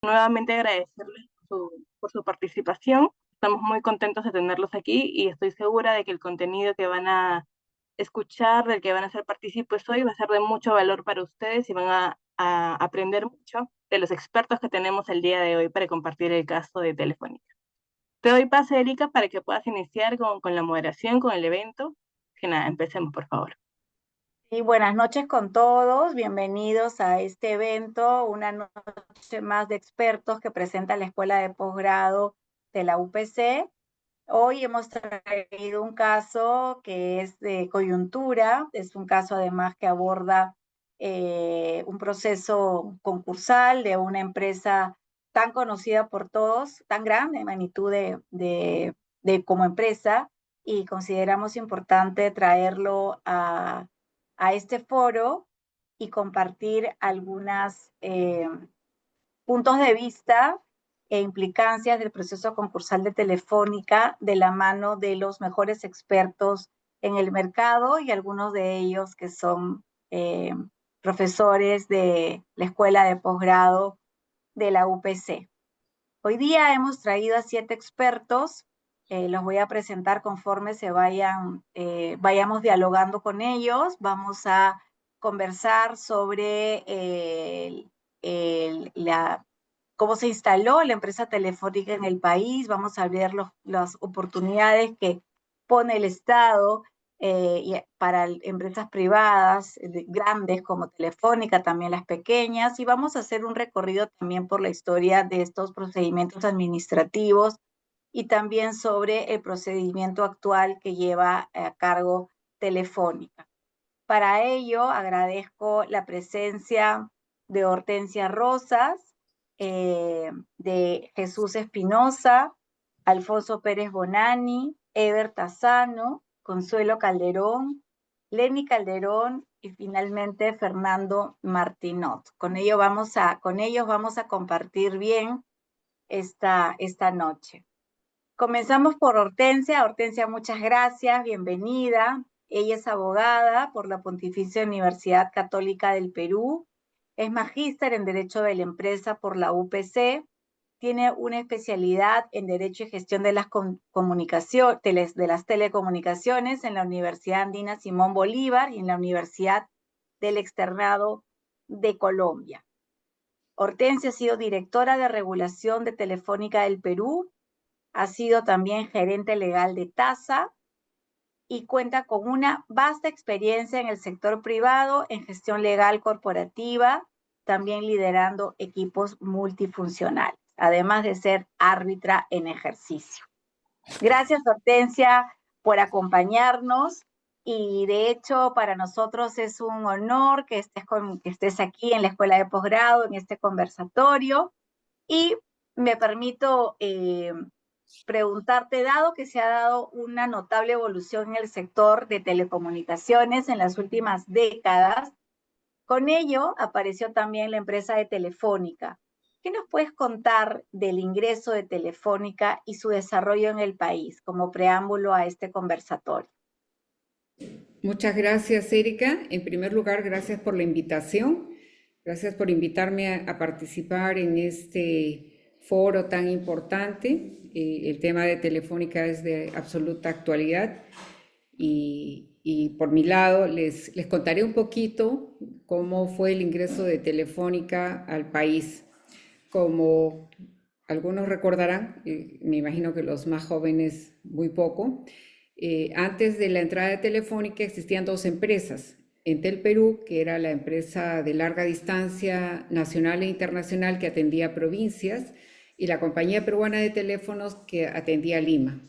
Nuevamente agradecerles por su participación. Estamos muy contentos de tenerlos aquí y estoy segura de que el contenido que van a escuchar, del que van a ser partícipes hoy, va a ser de mucho valor para ustedes y van a aprender mucho de los expertos que tenemos el día de hoy para compartir el caso de Telefónica. Te doy pase, Erika, para que puedas iniciar con la moderación, con el evento. Que nada, empecemos, por favor. Y buenas noches con todos, bienvenidos a este evento, una noche más de expertos que presenta la Escuela de Posgrado de la UPC. Hoy hemos traído un caso que es de coyuntura, es un caso además que aborda un proceso concursal de una empresa tan conocida por todos, tan grande en magnitud de como empresa, y consideramos importante traerlo a este foro y compartir algunos puntos de vista e implicancias del proceso concursal de Telefónica de la mano de los mejores expertos en el mercado y algunos de ellos que son profesores de la Escuela de Posgrado de la UPC. Hoy día hemos traído a 7 expertos, los voy a presentar conforme vayamos dialogando con ellos. Vamos a conversar sobre cómo se instaló la empresa telefónica en el país, vamos a ver las oportunidades que pone el Estado para empresas privadas grandes como Telefónica, también las pequeñas, y vamos a hacer un recorrido también por la historia de estos procedimientos administrativos y también sobre el procedimiento actual que lleva a cargo Telefónica. Para ello, agradezco la presencia de Hortensia Rosas, de Jesús Espinosa, Alfonso Pérez Bonani, Eber Tazano, Consuelo Calderón, Lenny Calderón y finalmente Fernando Martinot. Con ellos vamos a compartir bien esta noche. Comenzamos por Hortensia. Hortensia, muchas gracias, bienvenida. Ella es abogada por la Pontificia Universidad Católica del Perú, es magíster en Derecho de la Empresa por la UPC, tiene una especialidad en Derecho y Gestión de las Telecomunicaciones en la Universidad Andina Simón Bolívar y en la Universidad del Externado de Colombia. Hortensia ha sido directora de regulación de Telefónica del Perú, ha sido también gerente legal de TASA y cuenta con una vasta experiencia en el sector privado, en gestión legal corporativa, también liderando equipos multifuncionales, además de ser árbitra en ejercicio. Gracias, Hortensia, por acompañarnos. Y de hecho, para nosotros es un honor que estés aquí en la Escuela de Posgrado, en este conversatorio. Y me permito preguntarte, dado que se ha dado una notable evolución en el sector de telecomunicaciones en las últimas décadas, con ello apareció también la empresa de Telefónica. ¿Qué nos puedes contar del ingreso de Telefónica y su desarrollo en el país como preámbulo a este conversatorio? Muchas gracias, Erika. En primer lugar, gracias por la invitación. Gracias por invitarme a participar en este foro tan importante. El tema de Telefónica es de absoluta actualidad y por mi lado les contaré un poquito cómo fue el ingreso de Telefónica al país. Como algunos recordarán, me imagino que los más jóvenes muy poco, antes de la entrada de Telefónica existían dos empresas. Entel Perú, que era la empresa de larga distancia nacional e internacional que atendía provincias, y la Compañía Peruana de Teléfonos que atendía Lima.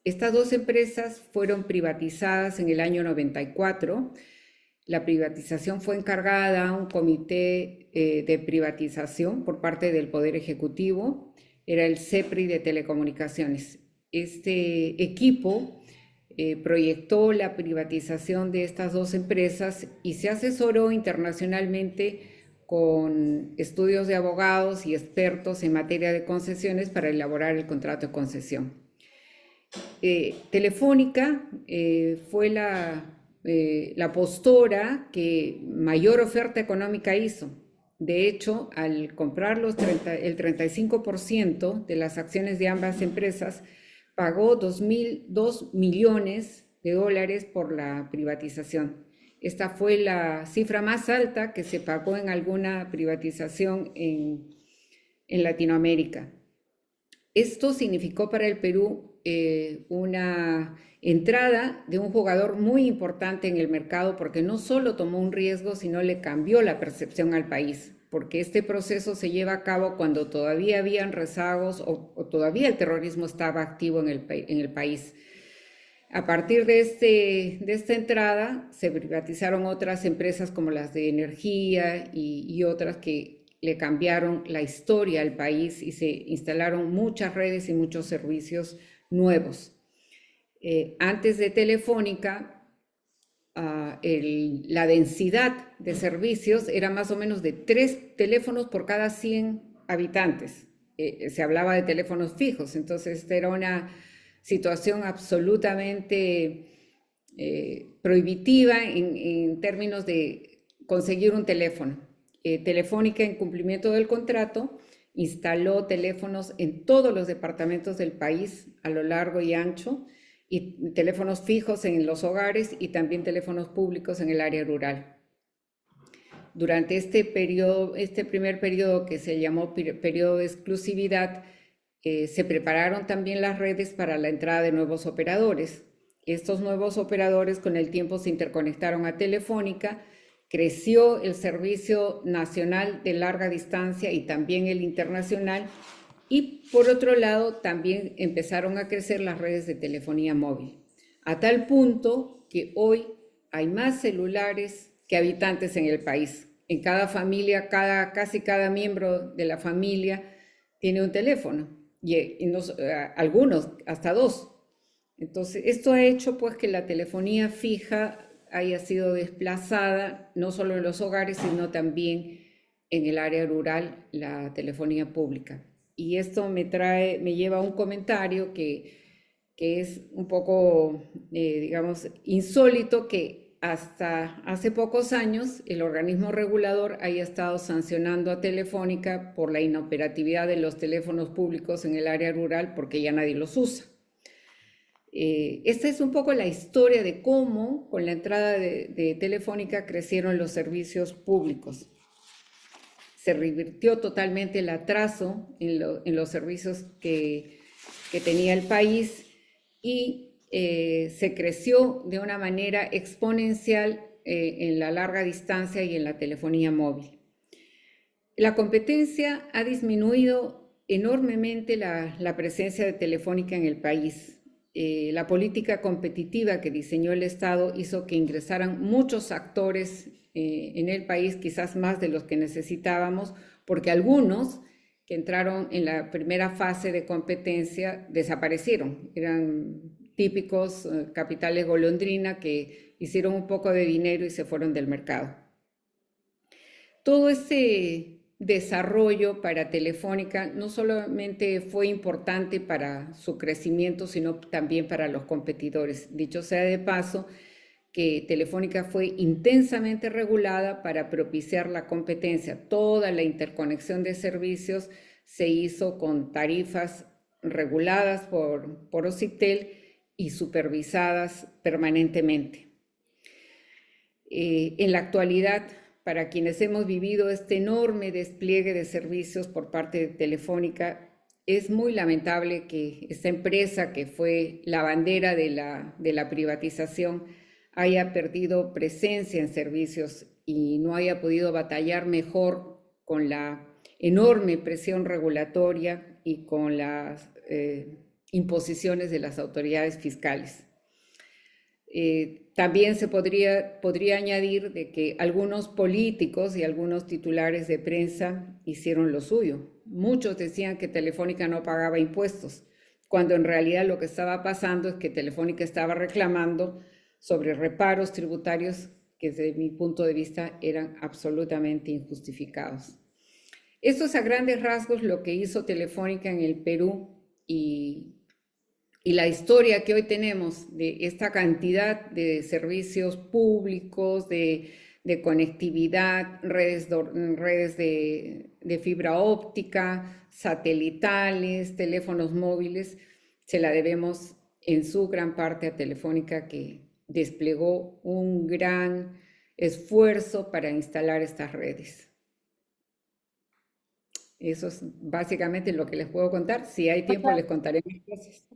Estas dos empresas fueron privatizadas en el año 94. La privatización fue encargada a un comité de privatización por parte del Poder Ejecutivo, era el CEPRI de Telecomunicaciones. Este equipo proyectó la privatización de estas dos empresas y se asesoró internacionalmente con estudios de abogados y expertos en materia de concesiones para elaborar el contrato de concesión. Telefónica fue la postora que mayor oferta económica hizo. De hecho, al comprar el 35% de las acciones de ambas empresas, pagó 2 millones de dólares por la privatización. Esta fue la cifra más alta que se pagó en alguna privatización en Latinoamérica. Esto significó para el Perú una entrada de un jugador muy importante en el mercado, porque no solo tomó un riesgo, sino le cambió la percepción al país, porque este proceso se lleva a cabo cuando todavía habían rezagos o todavía el terrorismo estaba activo en el país. A partir de esta entrada se privatizaron otras empresas como las de energía y otras que le cambiaron la historia al país y se instalaron muchas redes y muchos servicios nuevos. Antes de Telefónica, la densidad de servicios era más o menos de 3 teléfonos por cada 100 habitantes. Se hablaba de teléfonos fijos, entonces esta era una situación absolutamente prohibitiva en términos de conseguir un teléfono. Telefónica, en cumplimiento del contrato, instaló teléfonos en todos los departamentos del país a lo largo y ancho, y teléfonos fijos en los hogares y también teléfonos públicos en el área rural. Durante este primer periodo, que se llamó periodo de exclusividad, se prepararon también las redes para la entrada de nuevos operadores. Estos nuevos operadores con el tiempo se interconectaron a Telefónica, creció el servicio nacional de larga distancia y también el internacional, y por otro lado también empezaron a crecer las redes de telefonía móvil, a tal punto que hoy hay más celulares que habitantes en el país. En cada familia, casi cada miembro de la familia tiene un teléfono, y algunos hasta 2. Entonces, esto ha hecho pues que la telefonía fija haya sido desplazada, no solo en los hogares, sino también en el área rural, la telefonía pública. Y esto me lleva a un comentario que es un poco, digamos, insólito, que hasta hace pocos años el organismo regulador haya estado sancionando a Telefónica por la inoperatividad de los teléfonos públicos en el área rural, porque ya nadie los usa. Esta es un poco la historia de cómo con la entrada de Telefónica crecieron los servicios públicos. Se revirtió totalmente el atraso en los servicios que tenía el país, y se creció de una manera exponencial en la larga distancia y en la telefonía móvil. La competencia ha disminuido enormemente la presencia de Telefónica en el país. La política competitiva que diseñó el Estado hizo que ingresaran muchos actores en el país, quizás más de los que necesitábamos, porque algunos que entraron en la primera fase de competencia desaparecieron. Eran típicos capitales golondrina que hicieron un poco de dinero y se fueron del mercado. Todo este desarrollo para Telefónica no solamente fue importante para su crecimiento, sino también para los competidores. Dicho sea de paso, que Telefónica fue intensamente regulada para propiciar la competencia. Toda la interconexión de servicios se hizo con tarifas reguladas por OCITEL y supervisadas permanentemente. En la actualidad, para quienes hemos vivido este enorme despliegue de servicios por parte de Telefónica, es muy lamentable que esta empresa, que fue la bandera de la privatización, haya perdido presencia en servicios y no haya podido batallar mejor con la enorme presión regulatoria y con las imposiciones de las autoridades fiscales. También se podría añadir de que algunos políticos y algunos titulares de prensa hicieron lo suyo. Muchos decían que Telefónica no pagaba impuestos, cuando en realidad lo que estaba pasando es que Telefónica estaba reclamando sobre reparos tributarios que desde mi punto de vista eran absolutamente injustificados. Esto es a grandes rasgos lo que hizo Telefónica en el Perú, y la historia que hoy tenemos de esta cantidad de servicios públicos, de de conectividad, redes de fibra óptica, satelitales, teléfonos móviles, se la debemos en su gran parte a Telefónica, que desplegó un gran esfuerzo para instalar estas redes. Eso es básicamente lo que les puedo contar. Si hay tiempo, les contaré más cosas.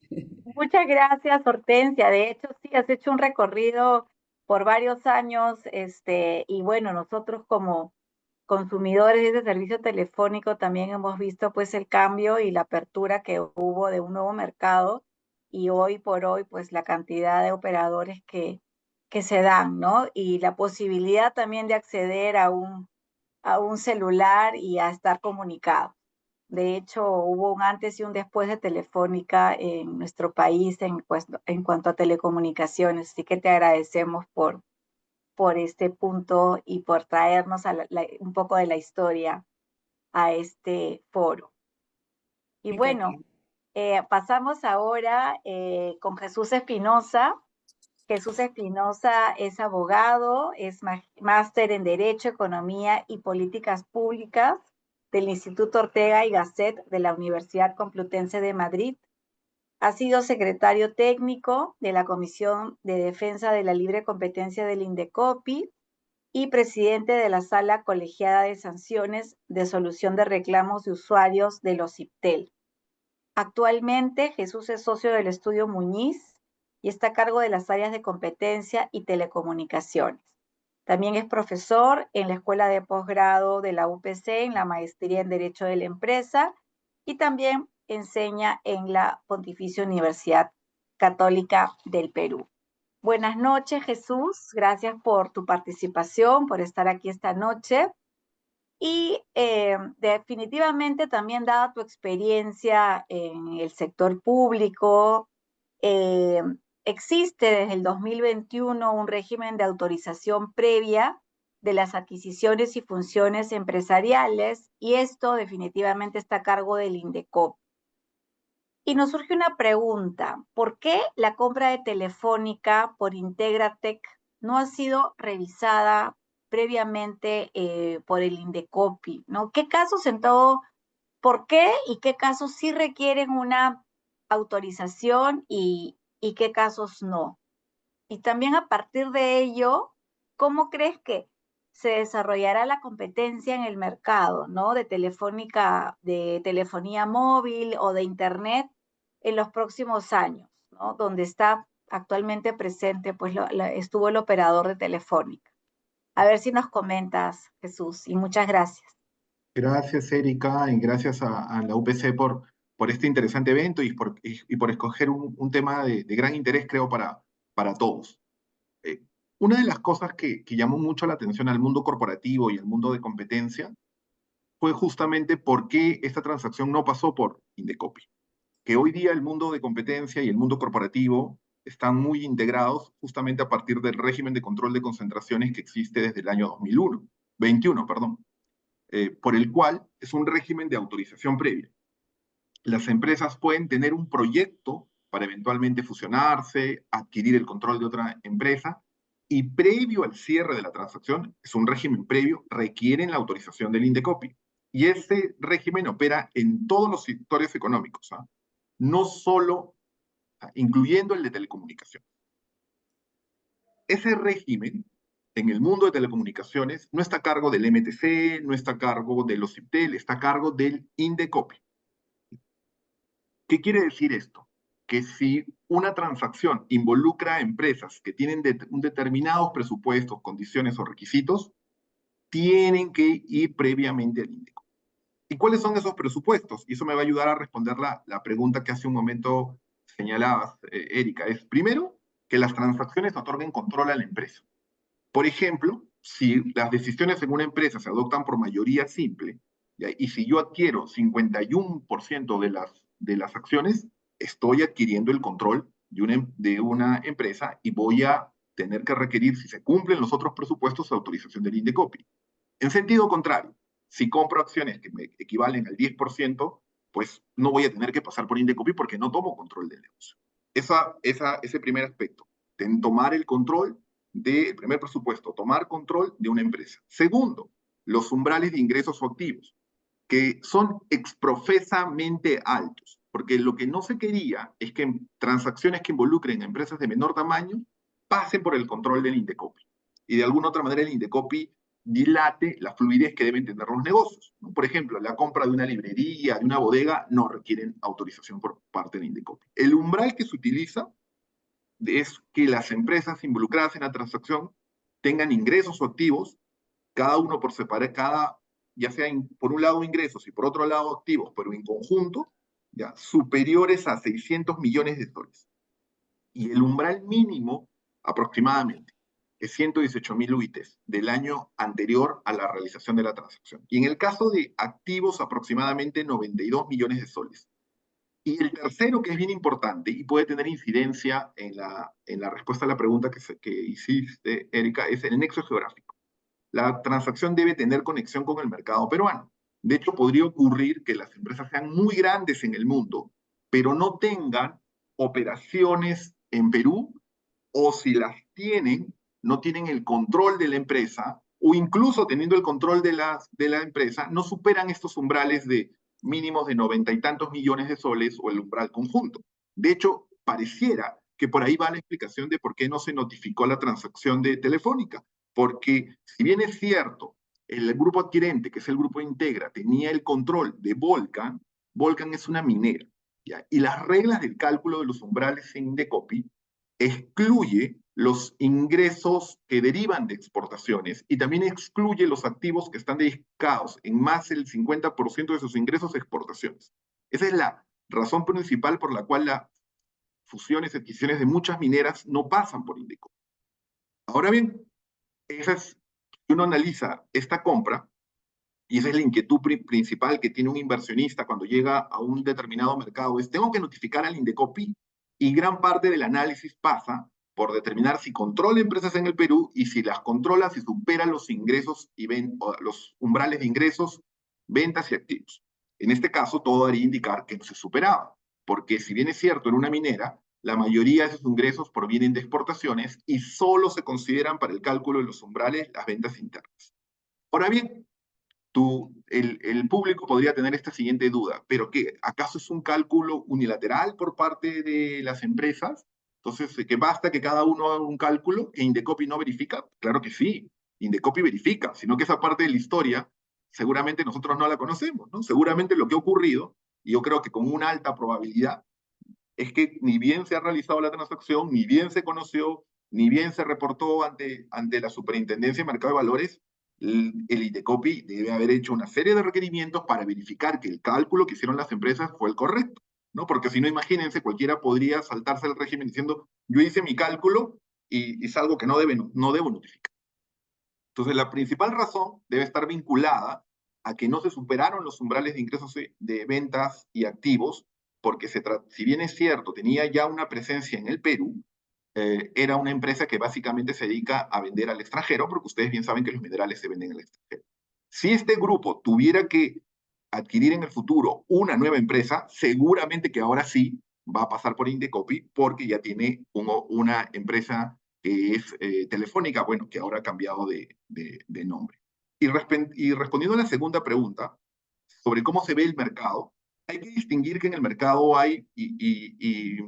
Muchas gracias, Hortensia. De hecho, sí, has hecho un recorrido por varios años, y bueno, nosotros como consumidores de ese servicio telefónico también hemos visto pues el cambio y la apertura que hubo de un nuevo mercado, y hoy por hoy pues la cantidad de operadores que se dan, ¿no? Y la posibilidad también de acceder a un celular y a estar comunicado. De hecho, hubo un antes y un después de Telefónica en nuestro país en cuanto a telecomunicaciones. Así que te agradecemos por este punto y por traernos un poco de la historia a este foro. Y bueno, pasamos ahora con Jesús Espinosa. Jesús Espinosa es abogado, es máster en Derecho, Economía y Políticas Públicas del Instituto Ortega y Gasset de la Universidad Complutense de Madrid. Ha sido secretario técnico de la Comisión de Defensa de la Libre Competencia del Indecopi y presidente de la Sala Colegiada de Sanciones de Solución de Reclamos de Usuarios de los IPTEL. Actualmente, Jesús es socio del Estudio Muñiz y está a cargo de las áreas de competencia y telecomunicaciones. También es profesor en la Escuela de Posgrado de la UPC en la Maestría en Derecho de la Empresa y también enseña en la Pontificia Universidad Católica del Perú. Buenas noches, Jesús. Gracias por tu participación, por estar aquí esta noche. Y definitivamente también, dada tu experiencia en el sector público, existe desde el 2021 un régimen de autorización previa de las adquisiciones y funciones empresariales, y esto definitivamente está a cargo del INDECOP. Y nos surge una pregunta: ¿por qué la compra de Telefónica por Integratec no ha sido revisada previamente por el Indecopi, ¿no? ¿Qué casos por qué y qué casos sí requieren una autorización y qué casos no? Y también, a partir de ello, ¿cómo crees que se desarrollará la competencia en el mercado, ¿no? De telefonía móvil o de Internet en los próximos años, ¿no? Donde está actualmente presente, pues estuvo el operador de Telefónica. A ver si nos comentas, Jesús, y muchas gracias. Gracias, Erika, y gracias a la UPC por este interesante evento y por escoger un tema de gran interés, creo, para todos. Una de las cosas que llamó mucho la atención al mundo corporativo y al mundo de competencia fue justamente por qué esta transacción no pasó por Indecopi. Que hoy día el mundo de competencia y el mundo corporativo están muy integrados justamente a partir del régimen de control de concentraciones que existe desde el año 2021, por el cual es un régimen de autorización previa. Las empresas pueden tener un proyecto para eventualmente fusionarse, adquirir el control de otra empresa, y previo al cierre de la transacción, es un régimen previo, requieren la autorización del Indecopi. Y ese régimen opera en todos los sectores económicos, no solo, incluyendo el de telecomunicaciones. Ese régimen en el mundo de telecomunicaciones no está a cargo del MTC, no está a cargo de los IPTEL, está a cargo del Indecopi. ¿Qué quiere decir esto? Que si una transacción involucra a empresas que tienen determinados presupuestos, condiciones o requisitos, tienen que ir previamente al Indecopi. ¿Y cuáles son esos presupuestos? Y eso me va a ayudar a responder la pregunta que hace un momento señalabas, Erika. Es, primero, que las transacciones otorguen control a la empresa. Por ejemplo, si las decisiones en una empresa se adoptan por mayoría simple, y si yo adquiero 51% de las acciones, estoy adquiriendo el control de una empresa y voy a tener que requerir, si se cumplen los otros presupuestos, la autorización del Indecopi. En sentido contrario, si compro acciones que me equivalen al 10%, pues no voy a tener que pasar por Indecopi porque no tomo control del negocio. Ese primer aspecto, tomar el control del primer presupuesto, tomar control de una empresa. Segundo, los umbrales de ingresos o activos, que son exprofesamente altos, porque lo que no se quería es que transacciones que involucren a empresas de menor tamaño pasen por el control del Indecopi. Y de alguna otra manera el Indecopi dilate la fluidez que deben tener los negocios. Por ejemplo, la compra de una librería, de una bodega, no requieren autorización por parte del Indecopi. El umbral que se utiliza es que las empresas involucradas en la transacción tengan ingresos o activos, cada uno por separado, ya sea por un lado ingresos y por otro lado activos, pero en conjunto, ya, superiores a 600 millones de soles. Y el umbral mínimo, aproximadamente, es 118.000 UITs del año anterior a la realización de la transacción. Y en el caso de activos, aproximadamente 92 millones de soles. Y el tercero, que es bien importante y puede tener incidencia en la respuesta a la pregunta que hiciste, Erika, es el nexo geográfico. La transacción debe tener conexión con el mercado peruano. De hecho, podría ocurrir que las empresas sean muy grandes en el mundo, pero no tengan operaciones en Perú, o si las tienen, no tienen el control de la empresa, o incluso teniendo el control de la empresa, no superan estos umbrales de mínimos de 90 y tantos millones de soles o el umbral conjunto. De hecho, pareciera que por ahí va la explicación de por qué no se notificó la transacción de Telefónica. Porque si bien es cierto, el grupo adquirente, que es el grupo Integra, tenía el control de Volcan, Volcan es una minera, ¿ya? Y las reglas del cálculo de los umbrales en Indecopi excluye los ingresos que derivan de exportaciones y también excluye los activos que están dedicados en más del 50% de sus ingresos a exportaciones. Esa es la razón principal por la cual las fusiones y adquisiciones de muchas mineras no pasan por Indecopi. Ahora bien, esa es, uno analiza esta compra, y esa es la inquietud principal que tiene un inversionista cuando llega a un determinado mercado, es tengo que notificar al Indecopi, y gran parte del análisis pasa por determinar si controla empresas en el Perú y si las controla, si supera los ingresos y los umbrales de ingresos, ventas y activos. En este caso, todo daría indicar que no se superaba, porque si bien es cierto, en una minera, la mayoría de esos ingresos provienen de exportaciones y solo se consideran para el cálculo de los umbrales las ventas internas. Ahora bien, el público podría tener esta siguiente duda, ¿pero qué? ¿Acaso es un cálculo unilateral por parte de las empresas? Entonces, ¿que basta que cada uno haga un cálculo que Indecopi no verifica? Claro que sí, Indecopi verifica, sino que esa parte de la historia seguramente nosotros no la conocemos, ¿no? Seguramente lo que ha ocurrido, y yo creo que con una alta probabilidad, es que ni bien se ha realizado la transacción, ni bien se conoció, ni bien se reportó ante la Superintendencia de Mercado de Valores, el Indecopi debe haber hecho una serie de requerimientos para verificar que el cálculo que hicieron las empresas fue el correcto, ¿no? Porque si no, imagínense, cualquiera podría saltarse el régimen diciendo, yo hice mi cálculo y es algo que no debo notificar. Entonces, la principal razón debe estar vinculada a que no se superaron los umbrales de ingresos de ventas y activos, porque si bien es cierto, tenía ya una presencia en el Perú, era una empresa que básicamente se dedica a vender al extranjero, porque ustedes bien saben que los minerales se venden al extranjero. Si este grupo tuviera que adquirir en el futuro una nueva empresa, seguramente que ahora sí va a pasar por Indecopi, porque ya tiene una empresa que es Telefónica, bueno, que ahora ha cambiado de nombre. Y respondiendo a la segunda pregunta, sobre cómo se ve el mercado, hay que distinguir que en el mercado hay, y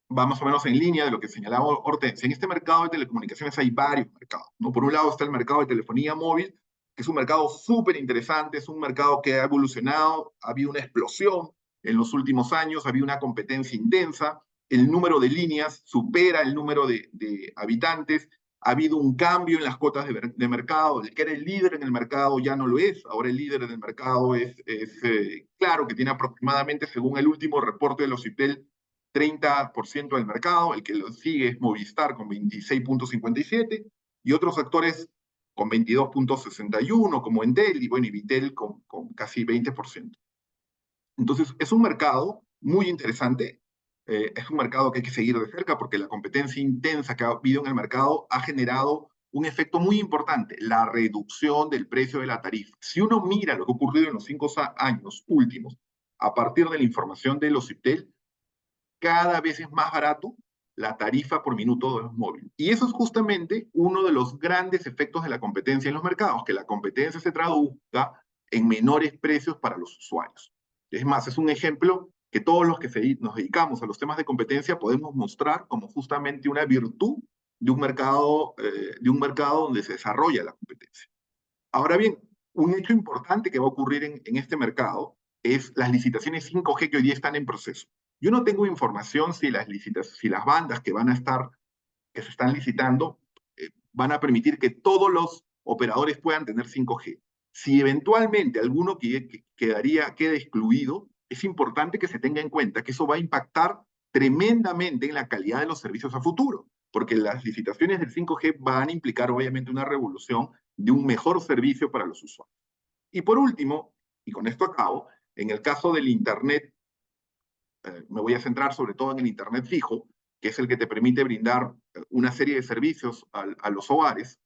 va más o menos en línea de lo que señalaba Hortensia. En este mercado de telecomunicaciones hay varios mercados, ¿no? Por un lado está el mercado de telefonía móvil, que es un mercado súper interesante, es un mercado que ha evolucionado, ha habido una explosión en los últimos años, ha habido una competencia intensa, el número de líneas supera el número de habitantes, ha habido un cambio en las cuotas de mercado, el que era el líder en el mercado ya no lo es, ahora el líder en el mercado es claro que tiene aproximadamente, según el último reporte de los CIPTEL, 30% del mercado, el que lo sigue es Movistar con 26.57 y otros actores con 22.61 como Entel y bueno, y Vitel con casi 20%. Entonces, es un mercado muy interesante, es un mercado que hay que seguir de cerca porque la competencia intensa que ha habido en el mercado ha generado un efecto muy importante, la reducción del precio de la tarifa. Si uno mira lo que ha ocurrido en los 5 años últimos, a partir de la información de los CIPTEL, cada vez es más barato la tarifa por minuto de los móviles. Y eso es justamente uno de los grandes efectos de la competencia en los mercados, que la competencia se traduzca en menores precios para los usuarios. Es más, es un ejemplo que todos los que nos dedicamos a los temas de competencia podemos mostrar como justamente una virtud de un mercado donde se desarrolla la competencia. Ahora bien, un hecho importante que va a ocurrir en este mercado es las licitaciones 5G que hoy día están en proceso. Yo no tengo información si las bandas que se están licitando van a permitir que todos los operadores puedan tener 5G. Si eventualmente alguno queda excluido, es importante que se tenga en cuenta que eso va a impactar tremendamente en la calidad de los servicios a futuro, porque las licitaciones del 5G van a implicar obviamente una revolución de un mejor servicio para los usuarios. Y por último, y con esto acabo, en el caso del Internet, me voy a centrar sobre todo en el Internet fijo, que es el que te permite brindar una serie de servicios a los hogares,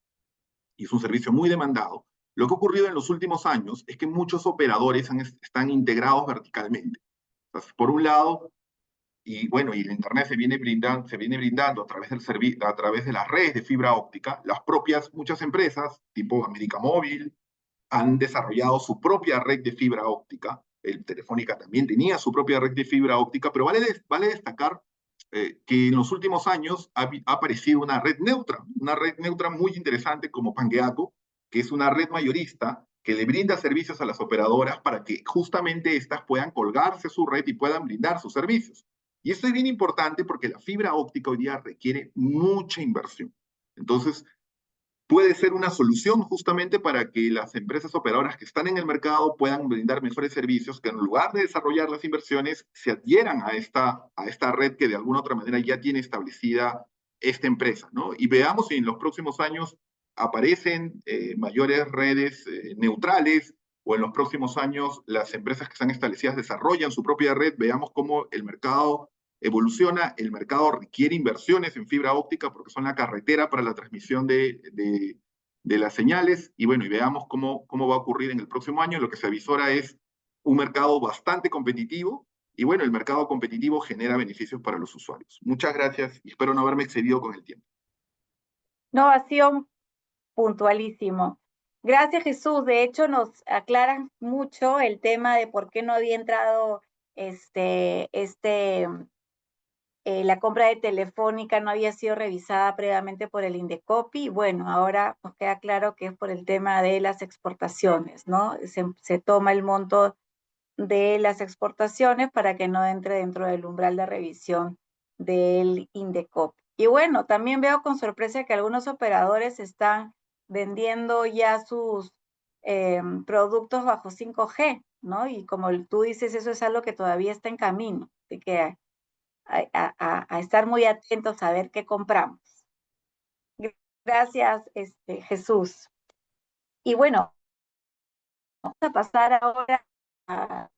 y es un servicio muy demandado. Lo que ha ocurrido en los últimos años es que muchos operadores están integrados verticalmente. Entonces, por un lado, y bueno, y el Internet se viene brindando a través de las redes de fibra óptica. Muchas empresas, tipo América Móvil, han desarrollado su propia red de fibra óptica. Telefónica también tenía su propia red de fibra óptica, pero vale destacar que en los últimos años ha aparecido una red neutra muy interesante como Pangeaco, que es una red mayorista que le brinda servicios a las operadoras para que justamente éstas puedan colgarse su red y puedan brindar sus servicios. Y esto es bien importante porque la fibra óptica hoy día requiere mucha inversión. Entonces, puede ser una solución justamente para que las empresas operadoras que están en el mercado puedan brindar mejores servicios, que en lugar de desarrollar las inversiones, se adhieran a esta red que de alguna u otra manera ya tiene establecida esta empresa, ¿no? Y veamos si en los próximos años aparecen mayores redes neutrales, o en los próximos años las empresas que están establecidas desarrollan su propia red. Veamos cómo el mercado evoluciona. El mercado requiere inversiones en fibra óptica porque son la carretera para la transmisión de las señales. Y bueno, y veamos cómo va a ocurrir en el próximo año. Lo que se avisora es un mercado bastante competitivo. Y bueno, el mercado competitivo genera beneficios para los usuarios. Muchas gracias y espero no haberme excedido con el tiempo. No, ha sido puntualísimo. Gracias, Jesús. De hecho, nos aclaran mucho el tema de por qué no había entrado la compra de Telefónica, no había sido revisada previamente por el Indecopi. Bueno, ahora nos queda claro que es por el tema de las exportaciones, ¿no? Se toma el monto de las exportaciones para que no entre dentro del umbral de revisión del Indecopi. Y bueno, también veo con sorpresa que algunos operadores están vendiendo ya sus productos bajo 5G, ¿no? Y como tú dices, eso es algo que todavía está en camino. Así que a estar muy atentos a ver qué compramos. Gracias, Jesús. Y bueno, vamos a pasar ahora a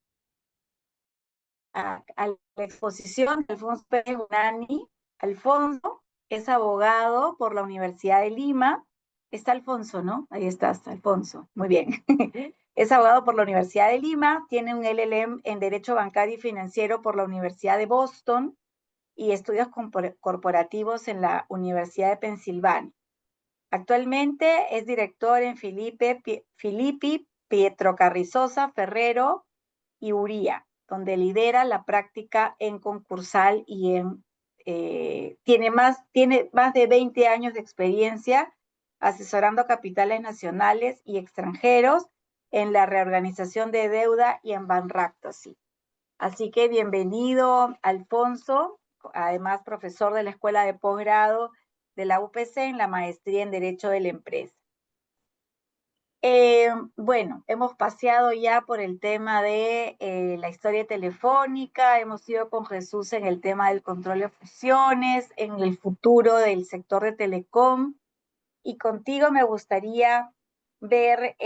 la exposición de Alfonso Pérez Unani. Alfonso es abogado por la Universidad de Lima. Está Alfonso, ¿no? Ahí estás, Alfonso. Muy bien. Es abogado por la Universidad de Lima, tiene un LLM en Derecho Bancario y Financiero por la Universidad de Boston y estudios corporativos en la Universidad de Pensilvania. Actualmente es director en Filippi, Pietro Carrizosa, Ferrero y Uría, donde lidera la práctica en concursal y tiene más de 20 años de experiencia asesorando capitales nacionales y extranjeros en la reorganización de deuda y en bankruptcy. Así que bienvenido, Alfonso, además profesor de la Escuela de Posgrado de la UPC en la Maestría en Derecho de la Empresa. Bueno, hemos paseado ya por el tema de la historia telefónica, hemos ido con Jesús en el tema del control de fusiones, en el futuro del sector de telecom, y contigo me gustaría ver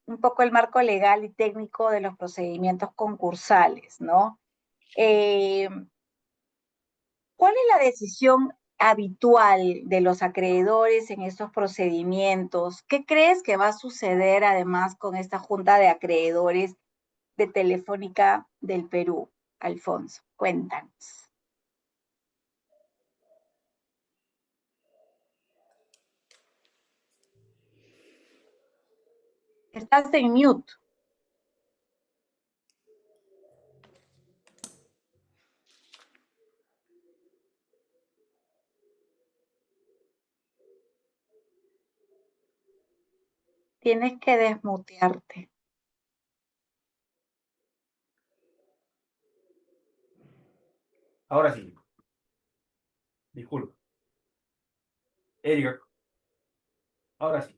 un poco el marco legal y técnico de los procedimientos concursales, ¿no? ¿Cuál es la decisión habitual de los acreedores en estos procedimientos? ¿Qué crees que va a suceder además con esta junta de acreedores de Telefónica del Perú? Alfonso, cuéntanos. Estás en mute. Tienes que desmutearte. Ahora sí. Disculpa. Erika, ahora sí.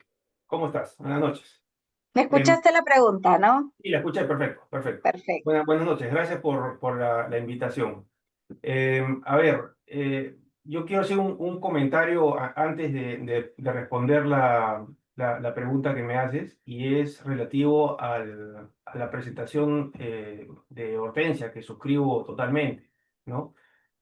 ¿Cómo estás? Buenas noches. ¿Me escuchaste la pregunta, no? Sí, la escuché, perfecto, perfecto. Perfecto. Buenas noches, gracias por la invitación. A ver, yo quiero hacer un comentario antes de responder la pregunta que me haces, y es relativo a la presentación de Hortensia, que suscribo totalmente, ¿no?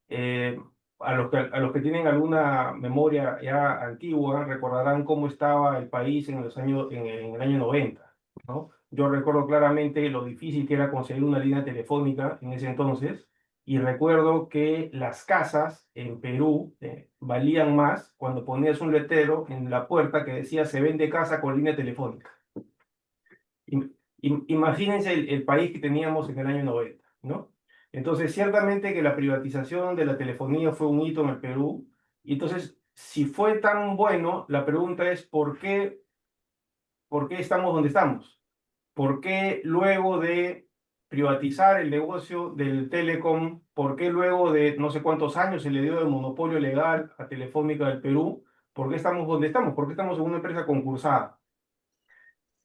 Eh, a los que tienen alguna memoria ya antigua recordarán cómo estaba el país en en el año 90, ¿no? Yo recuerdo claramente lo difícil que era conseguir una línea telefónica en ese entonces, y recuerdo que las casas en Perú valían más cuando ponías un letrero en la puerta que decía "se vende casa con línea telefónica". Imagínense el país que teníamos en el año 90, ¿no? Entonces, ciertamente que la privatización de la telefonía fue un hito en el Perú. Y entonces, si fue tan bueno, la pregunta es ¿por qué estamos donde estamos? ¿Por qué luego de privatizar el negocio del telecom, por qué luego de no sé cuántos años se le dio el monopolio legal a Telefónica del Perú, por qué estamos donde estamos? ¿Por qué estamos en una empresa concursada?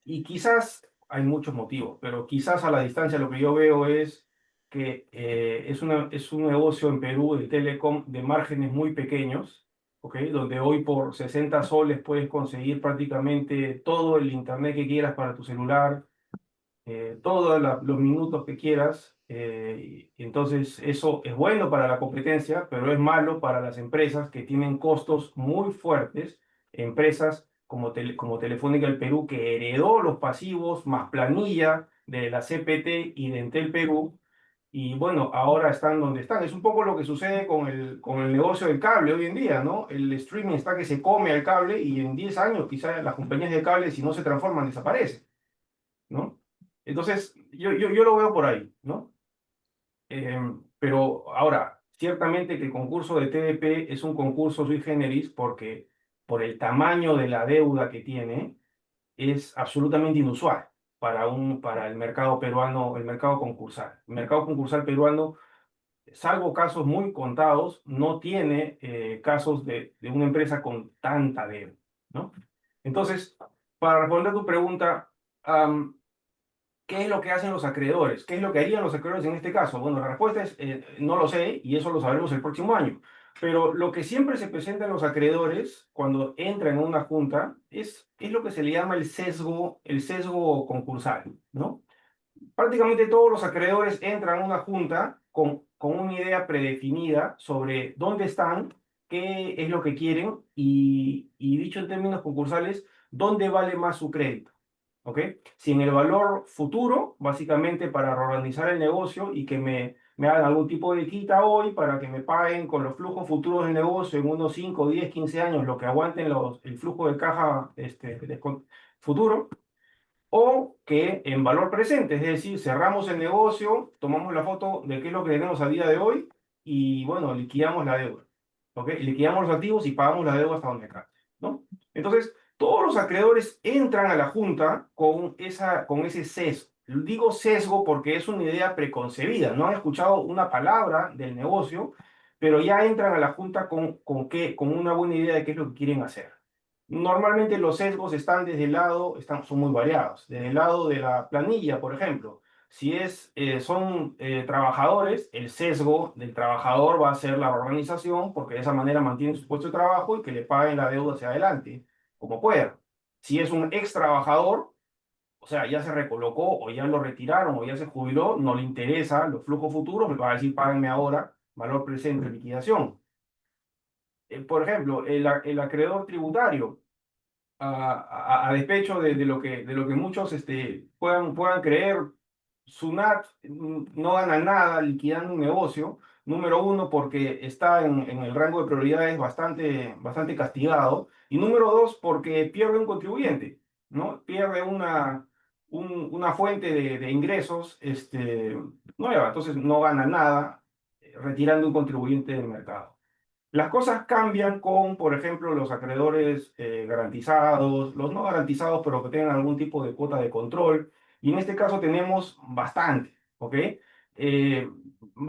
Y quizás hay muchos motivos, pero quizás a la distancia lo que yo veo es que es un negocio en Perú de telecom de márgenes muy pequeños, ¿ok? Donde hoy por 60 soles puedes conseguir prácticamente todo el internet que quieras para tu celular, todos los minutos que quieras. Y entonces eso es bueno para la competencia, pero es malo para las empresas que tienen costos muy fuertes, empresas como Telefónica del Perú, que heredó los pasivos más planilla de la CPT y de Entel Perú. Y bueno, ahora están donde están. Es un poco lo que sucede con el negocio del cable hoy en día, ¿no? El streaming está que se come al cable, y en 10 años quizás las compañías de cable, si no se transforman, desaparecen, ¿no? Entonces, yo lo veo por ahí, ¿no? Pero ahora, ciertamente que el concurso de TDP es un concurso sui generis porque por el tamaño de la deuda que tiene, es absolutamente inusual para el mercado peruano, el mercado concursal. El mercado concursal peruano, salvo casos muy contados, no tiene casos de una empresa con tanta deuda, ¿no? Entonces, para responder a tu pregunta, ¿qué es lo que hacen los acreedores? ¿Qué es lo que harían los acreedores en este caso? Bueno, la respuesta es no lo sé, y eso lo sabremos el próximo año. Pero lo que siempre se presenta en los acreedores cuando entran en una junta es lo que se le llama el sesgo concursal, ¿no? Prácticamente todos los acreedores entran a una junta con una idea predefinida sobre dónde están, qué es lo que quieren, y dicho en términos concursales, dónde vale más su crédito. ¿Ok? Si en el valor futuro, básicamente para reorganizar el negocio y que me hagan algún tipo de quita hoy para que me paguen con los flujos futuros del negocio en unos 5, 10, 15 años, lo que aguanten el flujo de caja futuro, o que en valor presente, es decir, cerramos el negocio, tomamos la foto de qué es lo que tenemos a día de hoy y, bueno, liquidamos la deuda. ¿Ok? Liquidamos los activos y pagamos la deuda hasta donde alcance, ¿no? Entonces, todos los acreedores entran a la junta con ese sesgo. Digo sesgo porque es una idea preconcebida, no han escuchado una palabra del negocio, pero ya entran a la junta con una buena idea de qué es lo que quieren hacer. Normalmente los sesgos están desde el lado, son muy variados. Desde el lado de la planilla, por ejemplo, si son trabajadores, el sesgo del trabajador va a ser la organización, porque de esa manera mantiene su puesto de trabajo y que le paguen la deuda hacia adelante, como pueda. Si es un ex trabajador, o sea, ya se recolocó o ya lo retiraron o ya se jubiló, no le interesa los flujos futuros, le va a decir páganme ahora, valor presente, liquidación. Por ejemplo, el acreedor tributario, a despecho de lo que muchos puedan creer, Sunat no gana nada liquidando un negocio. Número uno, porque está en el rango de prioridades bastante castigado. Y número dos, porque pierde un contribuyente, ¿no? Pierde una fuente de ingresos nueva, entonces no gana nada retirando un contribuyente del mercado. Las cosas cambian con, por ejemplo, los acreedores garantizados, los no garantizados, pero que tengan algún tipo de cuota de control. Y en este caso tenemos bastante, ¿ok?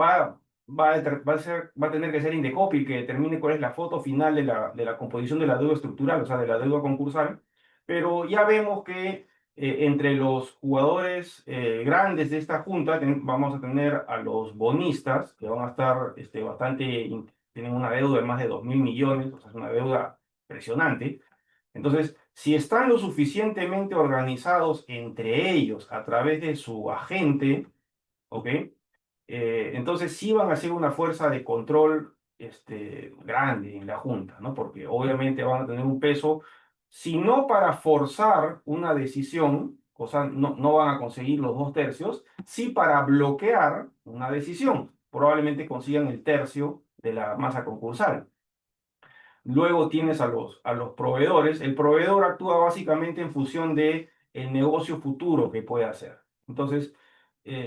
Va, va a tener que ser Indecopi que determine cuál es la foto final de la composición de la deuda estructural, o sea, de la deuda concursal. Pero ya vemos que entre los jugadores grandes de esta junta vamos a tener a los bonistas, que van a estar tienen una deuda de más de 2.000 millones, o sea, es una deuda impresionante. Entonces, si están lo suficientemente organizados entre ellos a través de su agente, ¿ok? Entonces sí van a ser una fuerza de control grande en la Junta, ¿no? Porque obviamente van a tener un peso, si no para forzar una decisión, o sea, no van a conseguir los 2 tercios, sí para bloquear una decisión. Probablemente consigan el tercio de la masa concursal. Luego tienes a los proveedores. El proveedor actúa básicamente en función de el negocio futuro que puede hacer. Entonces,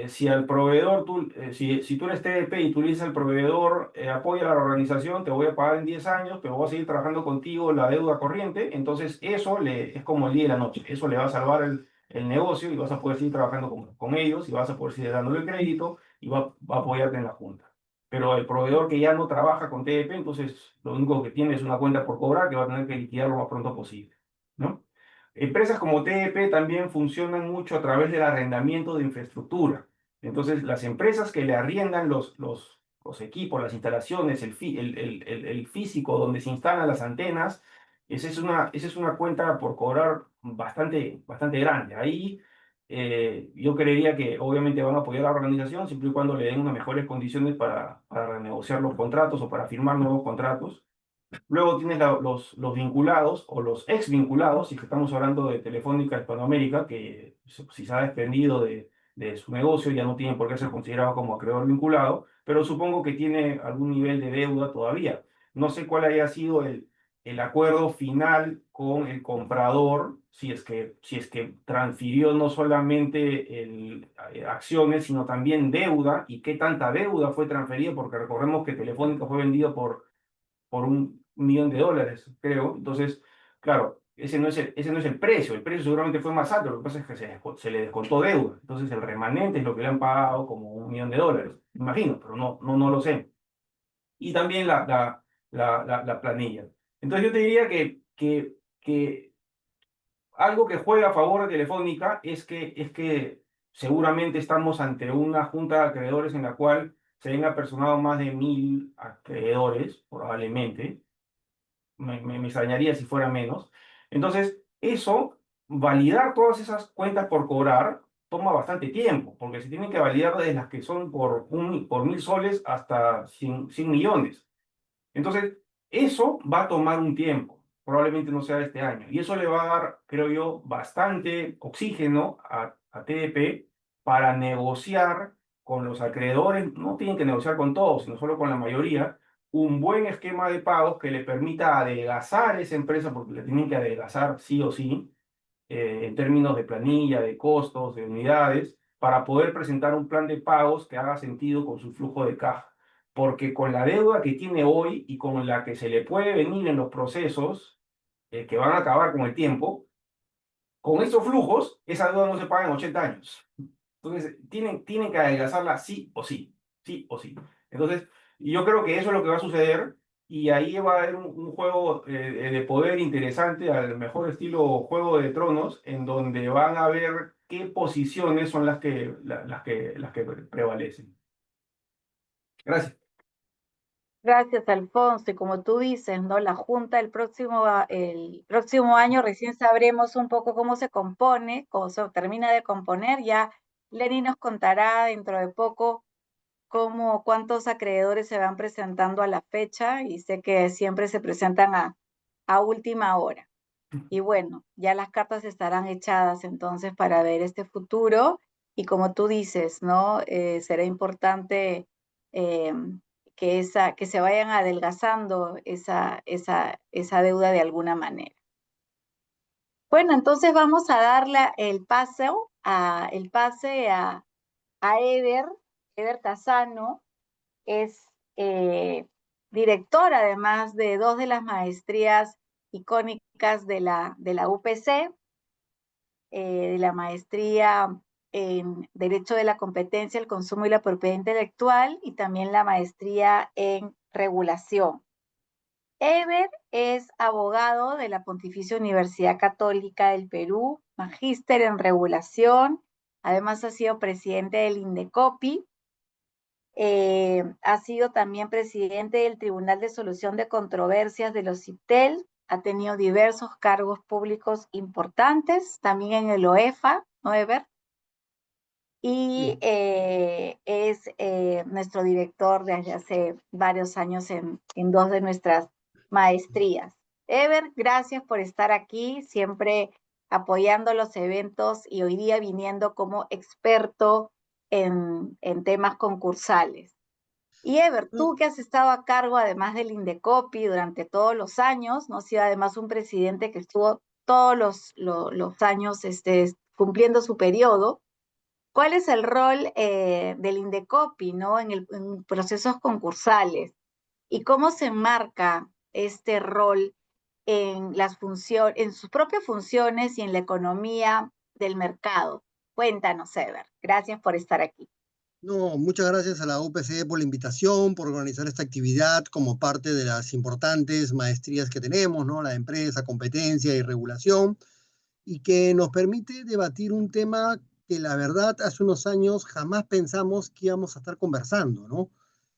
si al proveedor, si tú eres TDP y tú le dices al proveedor, apoya a la organización, te voy a pagar en 10 años, pero voy a seguir trabajando contigo la deuda corriente, entonces eso es como el día y la noche. Eso le va a salvar el negocio y vas a poder seguir trabajando con ellos y vas a poder seguir dándole el crédito y va a apoyarte en la junta. Pero el proveedor que ya no trabaja con TDP, entonces lo único que tiene es una cuenta por cobrar que va a tener que liquidar lo más pronto posible, ¿no? Empresas como TDP también funcionan mucho a través del arrendamiento de infraestructura. Entonces, las empresas que le arriendan los equipos, las instalaciones, el físico donde se instalan las antenas, esa es una cuenta por cobrar bastante grande. Ahí yo creería que obviamente van a apoyar a la organización siempre y cuando le den unas mejores condiciones para renegociar los contratos o para firmar nuevos contratos. Luego tienes los vinculados o los ex vinculados, si estamos hablando de Telefónica Hispanoamérica, que si se ha desprendido de su negocio ya no tiene por qué ser considerado como acreedor vinculado, pero supongo que tiene algún nivel de deuda todavía. No sé cuál haya sido el acuerdo final con el comprador, si es que transfirió no solamente acciones, sino también deuda, y qué tanta deuda fue transferida, porque recordemos que Telefónica fue vendido por $1 millón, creo. Entonces, claro, ese no es el precio seguramente fue más alto, lo que pasa es que se le descontó deuda, entonces el remanente es lo que le han pagado como $1 millón, imagino, pero no lo sé. Y también la planilla. Entonces yo te diría que algo que juega a favor de Telefónica es que seguramente estamos ante una junta de acreedores en la cual se han apersonado más de 1.000 acreedores, probablemente. Me extrañaría si fuera menos. Entonces, validar todas esas cuentas por cobrar, toma bastante tiempo, porque se tienen que validar desde las que son por 1.000 soles hasta 100 millones. Entonces, eso va a tomar un tiempo, probablemente no sea este año, y eso le va a dar, creo yo, bastante oxígeno a TDP para negociar con los acreedores. No tienen que negociar con todos, sino solo con la mayoría, un buen esquema de pagos que le permita adelgazar esa empresa, porque le tienen que adelgazar sí o sí, en términos de planilla, de costos, de unidades, para poder presentar un plan de pagos que haga sentido con su flujo de caja. Porque con la deuda que tiene hoy y con la que se le puede venir en los procesos, que van a acabar con el tiempo, con estos flujos, esa deuda no se paga en 80 años. Entonces, tienen que adelgazarla sí o sí, sí o sí. Entonces, yo creo que eso es lo que va a suceder y ahí va a haber un juego de poder interesante al mejor estilo Juego de Tronos, en donde van a ver qué posiciones son las que prevalecen. Gracias. Gracias, Alfonso. Y como tú dices, ¿no? La Junta el próximo año recién sabremos un poco cómo se compone, cómo se termina de componer. Ya Lenny nos contará dentro de poco cuántos acreedores se van presentando a la fecha y sé que siempre se presentan a última hora. Y bueno, ya las cartas estarán echadas entonces para ver este futuro y como tú dices, ¿no? Será importante eh, que se vayan adelgazando esa deuda de alguna manera. Bueno, entonces vamos a darle el pase a Eder. Eder Tazano es director además de 2 de las maestrías icónicas de la UPC, de la maestría en Derecho de la Competencia, el Consumo y la Propiedad Intelectual, y también la maestría en Regulación. Eder es abogado de la Pontificia Universidad Católica del Perú, magíster en regulación, además ha sido presidente del Indecopi, ha sido también presidente del Tribunal de Solución de Controversias de los CIPTEL, ha tenido diversos cargos públicos importantes, también en el OEFA, ¿no, Ever? Y es nuestro director desde hace varios años en 2 de nuestras maestrías. Ever, gracias por estar aquí, siempre apoyando los eventos y hoy día viniendo como experto en temas concursales. Y Ever, tú que has estado a cargo además del Indecopi durante todos los años, ¿no? Has sido además un presidente que estuvo todos los años cumpliendo su periodo. ¿Cuál es el rol del Indecopi, ¿no? en procesos concursales? ¿Y cómo se enmarca este rol en en sus propias funciones y en la economía del mercado? Cuéntanos, Ever. Gracias por estar aquí. No, muchas gracias a la UPC por la invitación, por organizar esta actividad como parte de las importantes maestrías que tenemos, ¿no? La de empresa, competencia y regulación, y que nos permite debatir un tema que la verdad hace unos años jamás pensamos que íbamos a estar conversando, ¿no?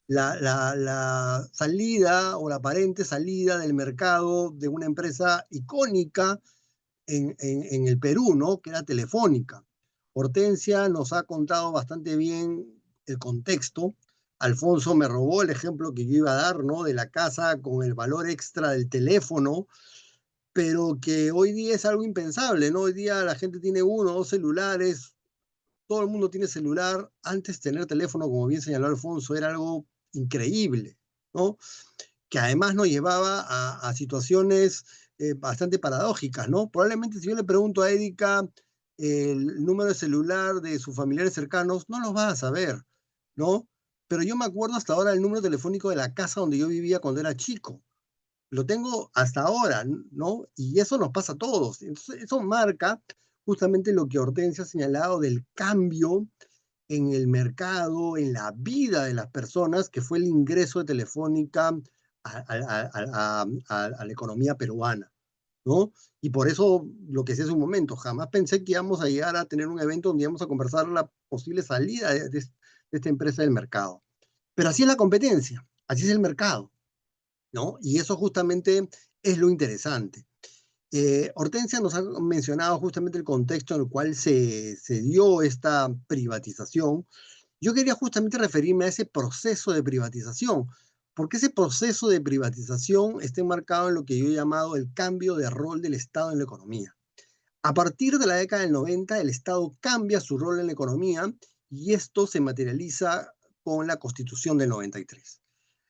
La salida o la aparente salida del mercado de una empresa icónica en el Perú, ¿no? Que era Telefónica. Hortensia nos ha contado bastante bien el contexto. Alfonso me robó el ejemplo que yo iba a dar, ¿no? De la casa con el valor extra del teléfono, pero que hoy día es algo impensable, ¿no? Hoy día la gente tiene 1 o 2 celulares, todo el mundo tiene celular. Antes tener teléfono, como bien señaló Alfonso, era algo increíble, ¿no? Que además nos llevaba a situaciones bastante paradójicas, ¿no? Probablemente si yo le pregunto a Erika el número de celular de sus familiares cercanos, no los va a saber, ¿no? Pero yo me acuerdo hasta ahora el número telefónico de la casa donde yo vivía cuando era chico. Lo tengo hasta ahora, ¿no? Y eso nos pasa a todos. Entonces, eso marca justamente lo que Hortensia ha señalado del cambio en el mercado, en la vida de las personas, que fue el ingreso de Telefónica a la economía peruana, ¿no? Y por eso, lo que decía hace un momento, jamás pensé que íbamos a llegar a tener un evento donde íbamos a conversar la posible salida de esta empresa del mercado. Pero así es la competencia, así es el mercado, ¿no? Y eso justamente es lo interesante. Hortensia nos ha mencionado justamente el contexto en el cual se dio esta privatización. Yo quería justamente referirme a ese proceso de privatización, porque ese proceso de privatización está enmarcado en lo que yo he llamado el cambio de rol del Estado en la economía. A partir de la década del 90, el Estado cambia su rol en la economía y esto se materializa con la Constitución del 93.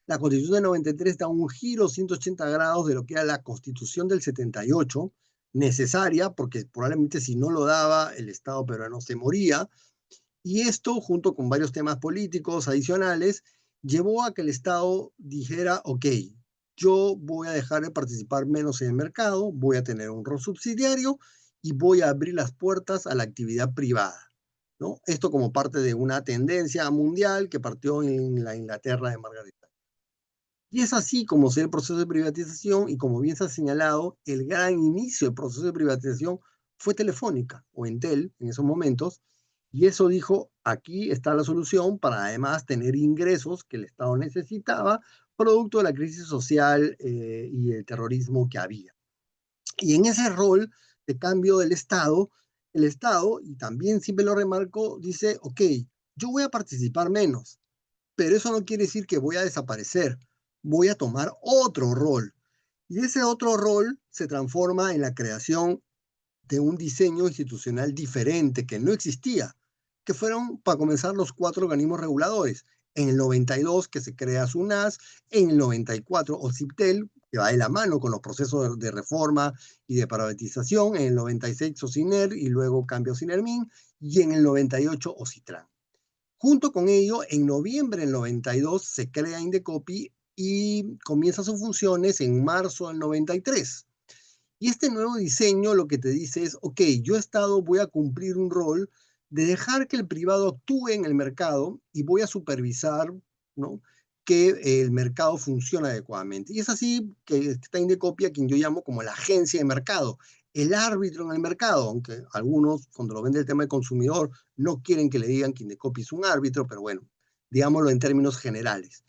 La Constitución del 93 da un giro 180 grados de lo que era la Constitución del 78, necesaria porque probablemente si no lo daba el Estado peruano se moría, y esto junto con varios temas políticos adicionales llevó a que el Estado dijera, ok, yo voy a dejar de participar menos en el mercado, voy a tener un rol subsidiario y voy a abrir las puertas a la actividad privada, ¿no? Esto como parte de una tendencia mundial que partió en la Inglaterra de Margaret Thatcher. Y es así como se da el proceso de privatización y como bien se ha señalado, el gran inicio del proceso de privatización fue Telefónica o Entel en esos momentos, y eso dijo, aquí está la solución para además tener ingresos que el Estado necesitaba, producto de la crisis social y el terrorismo que había. Y en ese rol de cambio del Estado, el Estado, y también siempre lo remarco, dice, ok, yo voy a participar menos, pero eso no quiere decir que voy a desaparecer, voy a tomar otro rol. Y ese otro rol se transforma en la creación de un diseño institucional diferente que no existía, que fueron, para comenzar, los 4 organismos reguladores. En el 92 que se crea SUNAS, en el 94 OCIPTEL, que va de la mano con los procesos de reforma y de privatización. En el 96 Ociner y luego cambio Cinermin, y en el 98 Ocitran. Junto con ello, en noviembre del 92 se crea Indecopi y comienza sus funciones en marzo del 93. Y este nuevo diseño lo que te dice es, ok, yo Estado voy a cumplir un rol de dejar que el privado actúe en el mercado y voy a supervisar, ¿no?, que el mercado funcione adecuadamente. Y es así que está Indecopi, a quien yo llamo como la agencia de mercado, el árbitro en el mercado, aunque algunos, cuando lo ven del tema del consumidor, no quieren que le digan que Indecopi es un árbitro, pero bueno, digámoslo en términos generales.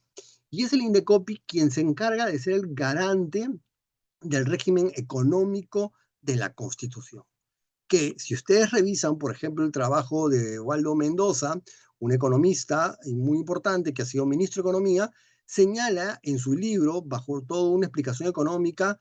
Y es el Indecopi quien se encarga de ser el garante del régimen económico de la Constitución. Que si ustedes revisan, por ejemplo, el trabajo de Waldo Mendoza, un economista muy importante que ha sido ministro de Economía, señala en su libro, bajo toda una explicación económica,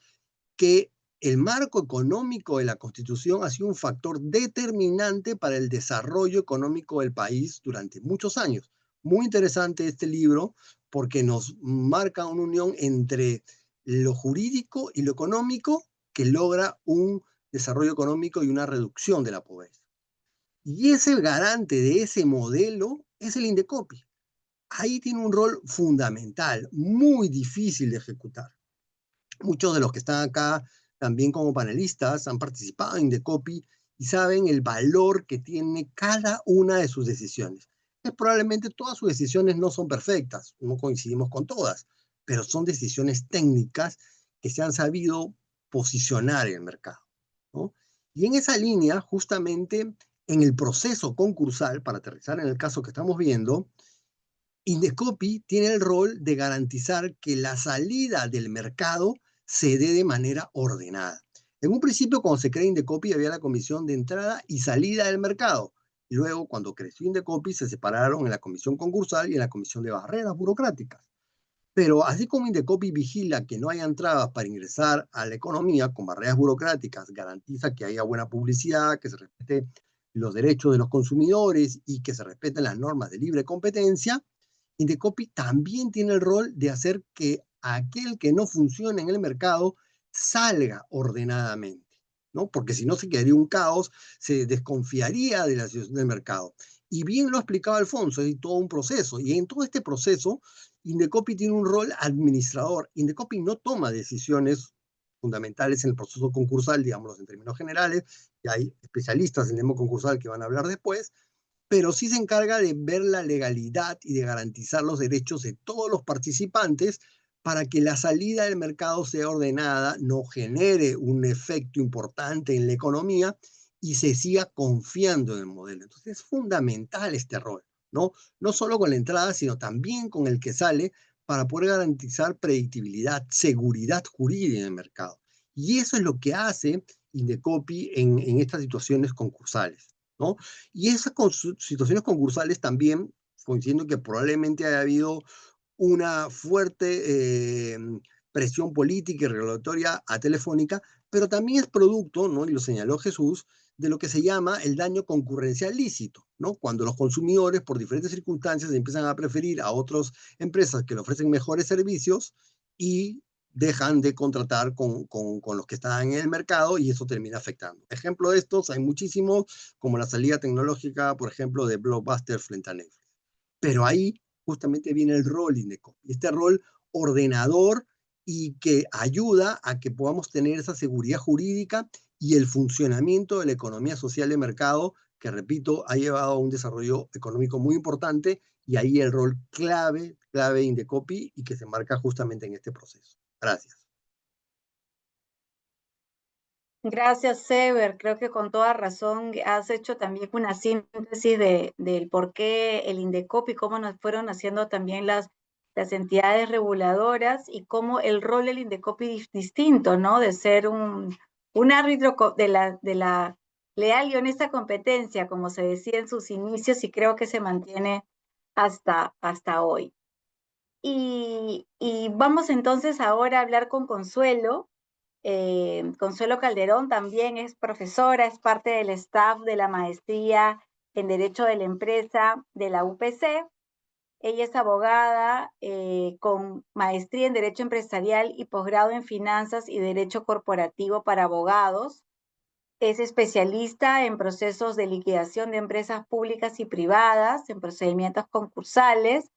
que el marco económico de la Constitución ha sido un factor determinante para el desarrollo económico del país durante muchos años. Muy interesante este libro porque nos marca una unión entre lo jurídico y lo económico que logra un desarrollo económico y una reducción de la pobreza. Y ese garante de ese modelo es el Indecopi. Ahí tiene un rol fundamental, muy difícil de ejecutar. Muchos de los que están acá también como panelistas han participado en Indecopi y saben el valor que tiene cada una de sus decisiones. Probablemente todas sus decisiones no son perfectas, no coincidimos con todas, pero son decisiones técnicas que se han sabido posicionar en el mercado, ¿no? Y en esa línea, justamente en el proceso concursal, para aterrizar en el caso que estamos viendo, Indecopi tiene el rol de garantizar que la salida del mercado se dé de manera ordenada. En un principio, cuando se crea Indecopi, había la comisión de entrada y salida del mercado. Y luego, cuando creció Indecopi, se separaron en la comisión concursal y en la comisión de barreras burocráticas. Pero así como Indecopi vigila que no haya entradas para ingresar a la economía con barreras burocráticas, garantiza que haya buena publicidad, que se respete los derechos de los consumidores y que se respeten las normas de libre competencia, Indecopi también tiene el rol de hacer que aquel que no funcione en el mercado salga ordenadamente, ¿no? Porque si no se quedaría un caos, se desconfiaría de la situación del mercado. Y bien lo ha explicado Alfonso, hay todo un proceso. Y en todo este proceso, Indecopi tiene un rol administrador. Indecopi no toma decisiones fundamentales en el proceso concursal, digamos en términos generales, y hay especialistas en el tema concursal que van a hablar después, pero sí se encarga de ver la legalidad y de garantizar los derechos de todos los participantes para que la salida del mercado sea ordenada, no genere un efecto importante en la economía y se siga confiando en el modelo. Entonces es fundamental este rol, ¿no? No solo con la entrada, sino también con el que sale para poder garantizar predictibilidad, seguridad jurídica en el mercado. Y eso es lo que hace Indecopi en estas situaciones concursales, ¿no? Y esas situaciones concursales también, coincidiendo que probablemente haya habido una fuerte presión política y regulatoria a Telefónica, pero también es producto, ¿no?, y lo señaló Jesús, de lo que se llama el daño concurrencial lícito, ¿no? Cuando los consumidores, por diferentes circunstancias, empiezan a preferir a otras empresas que le ofrecen mejores servicios y dejan de contratar con los que están en el mercado y eso termina afectando. Ejemplo de estos hay muchísimos, como la salida tecnológica, por ejemplo, de Blockbuster frente a Netflix. Pero ahí justamente viene el rol Indecopi, este rol ordenador y que ayuda a que podamos tener esa seguridad jurídica y el funcionamiento de la economía social de mercado, que repito, ha llevado a un desarrollo económico muy importante y ahí el rol clave de Indecopi y que se marca justamente en este proceso. Gracias. Gracias, Sever. Creo que con toda razón has hecho también una síntesis del por qué el Indecopi, cómo nos fueron haciendo también las entidades reguladoras y cómo el rol del Indecopi es distinto, ¿no? De ser un árbitro de la leal y honesta competencia, como se decía en sus inicios, y creo que se mantiene hasta hoy. Y vamos entonces ahora a hablar con Consuelo. Consuelo Calderón también es profesora, es parte del staff de la maestría en Derecho de la Empresa de la UPC Ella es abogada con maestría en Derecho Empresarial y posgrado en Finanzas y Derecho Corporativo para Abogados. Es especialista en procesos de liquidación de empresas públicas y privadas, en procedimientos concursales,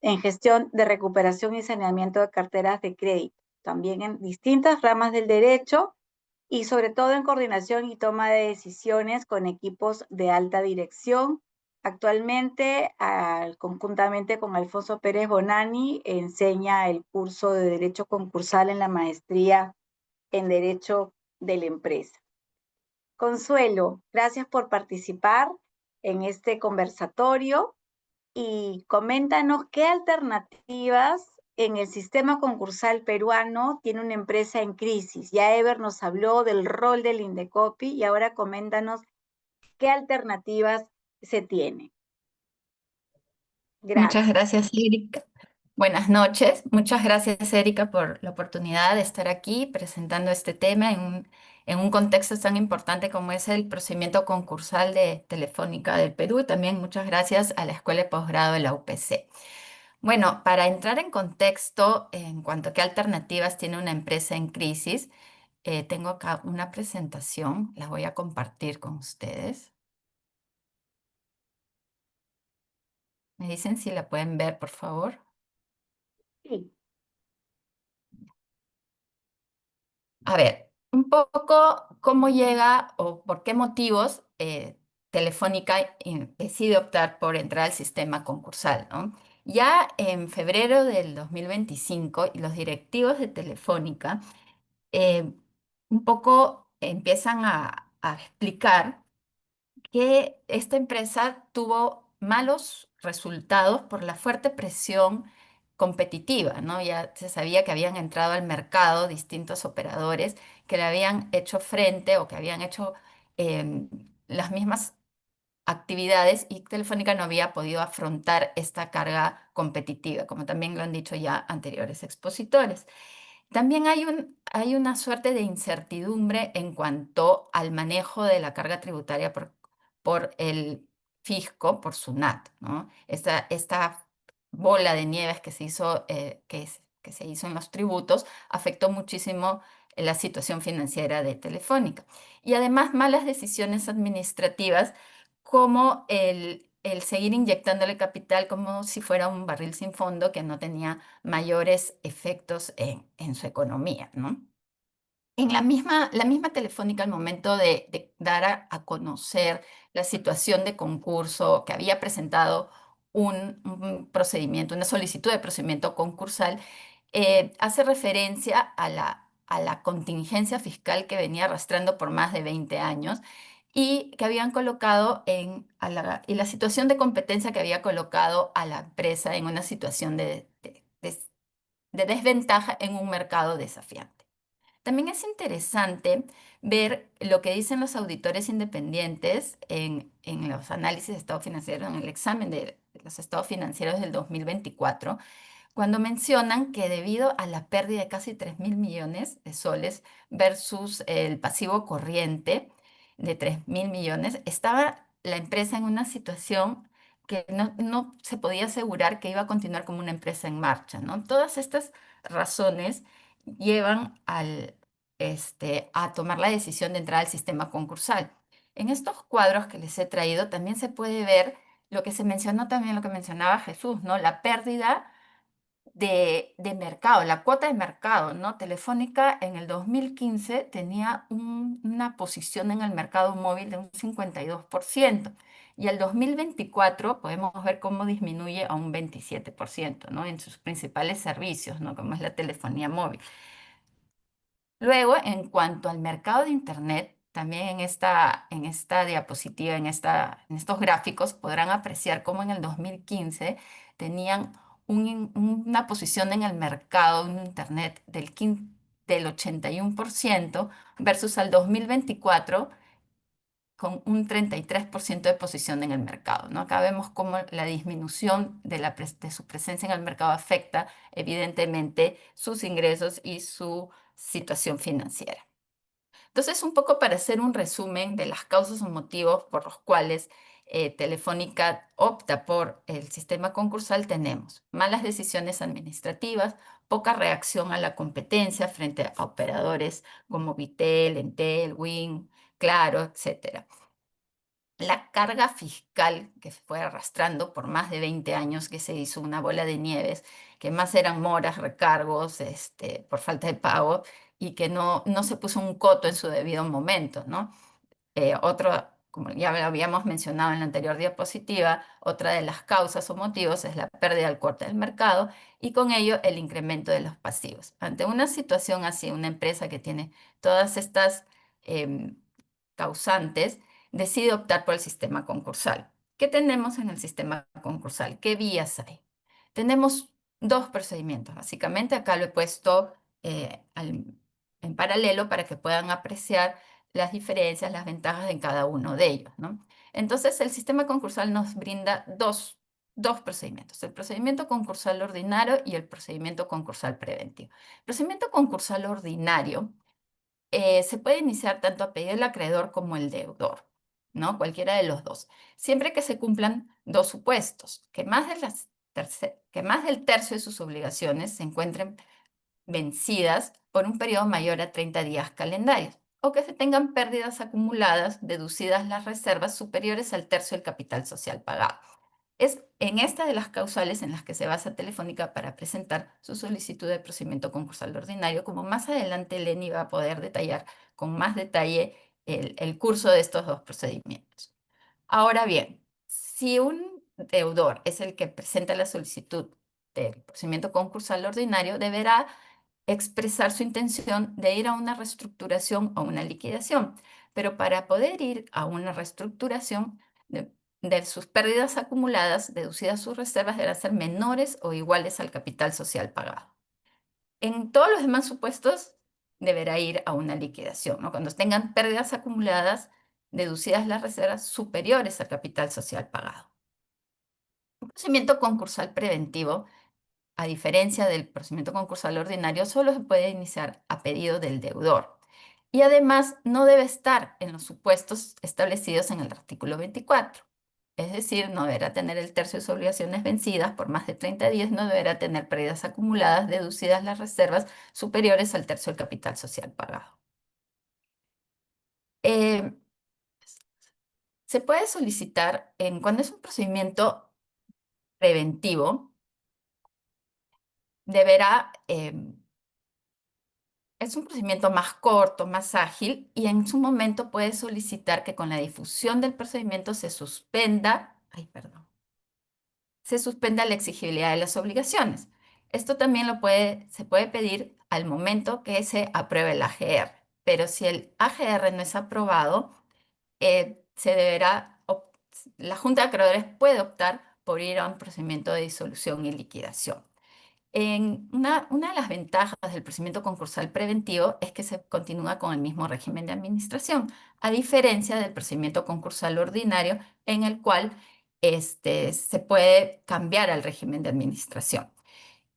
en gestión de recuperación y saneamiento de carteras de crédito, también en distintas ramas del derecho y sobre todo en coordinación y toma de decisiones con equipos de alta dirección. Actualmente, conjuntamente con Alfonso Pérez Bonani, enseña el curso de Derecho Concursal en la maestría en Derecho de la Empresa. Consuelo, gracias por participar en este conversatorio y coméntanos qué alternativas en el sistema concursal peruano tiene una empresa en crisis. Ya Ever nos habló del rol del Indecopi y ahora coméntanos qué alternativas se tienen. Muchas Gracias. gracias, Erika. Buenas noches. Muchas gracias, Erika, por la oportunidad de estar aquí presentando este tema en un contexto tan importante como es el procedimiento concursal de Telefónica del Perú. Y también muchas gracias a la Escuela de Posgrado de la UPC. Bueno, para entrar en contexto en cuanto a qué alternativas tiene una empresa en crisis, tengo acá una presentación, la voy a compartir con ustedes. Me dicen si la pueden ver, por favor. Sí. A ver, un poco cómo llega o por qué motivos Telefónica decide optar por entrar al sistema concursal, ¿no? Ya en febrero del 2025, y los directivos de Telefónica un poco empiezan a explicar que esta empresa tuvo malos resultados por la fuerte presión competitiva, ¿no? Ya se sabía que habían entrado al mercado distintos operadores que le habían hecho frente o que habían hecho las mismas actividades y Telefónica no había podido afrontar esta carga competitiva, como también lo han dicho ya anteriores expositores. También hay una suerte de incertidumbre en cuanto al manejo de la carga tributaria por el fisco, por SUNAT, ¿no? Esta bola de nieves que se hizo, que se hizo en los tributos afectó muchísimo la situación financiera de Telefónica. Y además malas decisiones administrativas como el seguir inyectándole capital como si fuera un barril sin fondo que no tenía mayores efectos en su economía, ¿no? En la misma Telefónica, al momento de dar a conocer la situación de concurso, que había presentado un procedimiento, una solicitud de procedimiento concursal, hace referencia a la contingencia fiscal que venía arrastrando por más de 20 años y que habían colocado y la situación de competencia que había colocado a la empresa en una situación de desventaja en un mercado desafiante. También es interesante ver lo que dicen los auditores independientes en los análisis de estado financiero, en el examen de los estados financieros del 2024, cuando mencionan que debido a la pérdida de casi 3.000 millones de soles versus el pasivo corriente de 3.000 millones, estaba la empresa en una situación que no se podía asegurar que iba a continuar como una empresa en marcha, ¿no? Todas estas razones llevan a tomar la decisión de entrar al sistema concursal. En estos cuadros que les he traído también se puede ver lo que se mencionó también, lo que mencionaba Jesús, ¿no? La pérdida de mercado, la cuota de mercado, ¿no? Telefónica en el 2015 tenía una posición en el mercado móvil de un 52% y el 2024 podemos ver cómo disminuye a un 27%, ¿no? En sus principales servicios, ¿no? Como es la telefonía móvil. Luego, en cuanto al mercado de Internet, también en esta diapositiva, en estos gráficos, podrán apreciar cómo en el 2015 tenían una posición en el mercado de Internet del 81% versus al 2024 con un 33% de posición en el mercado, ¿no? Acá vemos cómo la disminución de su presencia en el mercado afecta evidentemente sus ingresos y su situación financiera. Entonces, un poco para hacer un resumen de las causas o motivos por los cuales Telefónica opta por el sistema concursal, tenemos malas decisiones administrativas, poca reacción a la competencia frente a operadores como Vitel, Entel, Win, Claro, etc. La carga fiscal que se fue arrastrando por más de 20 años, que se hizo una bola de nieves, que más eran moras, recargos, por falta de pago, y que no se puso un coto en su debido momento, ¿no? Otro, como ya lo habíamos mencionado en la anterior diapositiva, otra de las causas o motivos es la pérdida del cuota del mercado y con ello el incremento de los pasivos. Ante una situación así, una empresa que tiene todas estas causantes decide optar por el sistema concursal. ¿Qué tenemos en el sistema concursal? ¿Qué vías hay? Tenemos dos procedimientos. Básicamente acá lo he puesto en paralelo para que puedan apreciar las diferencias, las ventajas en cada uno de ellos, ¿no? Entonces, el sistema concursal nos brinda dos procedimientos, el procedimiento concursal ordinario y el procedimiento concursal preventivo. El procedimiento concursal ordinario se puede iniciar tanto a pedido del acreedor como el deudor, ¿no? Cualquiera de los dos, siempre que se cumplan dos supuestos, que más del tercio de sus obligaciones se encuentren vencidas por un periodo mayor a 30 días calendarios, o que se tengan pérdidas acumuladas deducidas las reservas superiores al tercio del capital social pagado. Es en esta de las causales en las que se basa Telefónica para presentar su solicitud de procedimiento concursal ordinario, como más adelante Lenny va a poder detallar con más detalle el curso de estos dos procedimientos. Ahora bien, si un deudor es el que presenta la solicitud del procedimiento concursal ordinario, deberá expresar su intención de ir a una reestructuración o una liquidación, pero para poder ir a una reestructuración de sus pérdidas acumuladas, deducidas sus reservas, deberán ser menores o iguales al capital social pagado. En todos los demás supuestos, deberá ir a una liquidación, ¿no? Cuando tengan pérdidas acumuladas, deducidas las reservas superiores al capital social pagado. Un procedimiento concursal preventivo, a diferencia del procedimiento concursal ordinario, solo se puede iniciar a pedido del deudor. Y además no debe estar en los supuestos establecidos en el artículo 24. Es decir, no deberá tener el tercio de sus obligaciones vencidas por más de 30 días, no deberá tener pérdidas acumuladas, deducidas las reservas superiores al tercio del capital social pagado. Se puede solicitar, cuando es un procedimiento preventivo, es un procedimiento más corto, más ágil, y en su momento puede solicitar que con la difusión del procedimiento se suspenda la exigibilidad de las obligaciones. Esto también se puede pedir al momento que se apruebe el AGR, pero si el AGR no es aprobado, la Junta de Acreedores puede optar por ir a un procedimiento de disolución y liquidación. Una de las ventajas del procedimiento concursal preventivo es que se continúa con el mismo régimen de administración, a diferencia del procedimiento concursal ordinario, en el cual se puede cambiar al régimen de administración.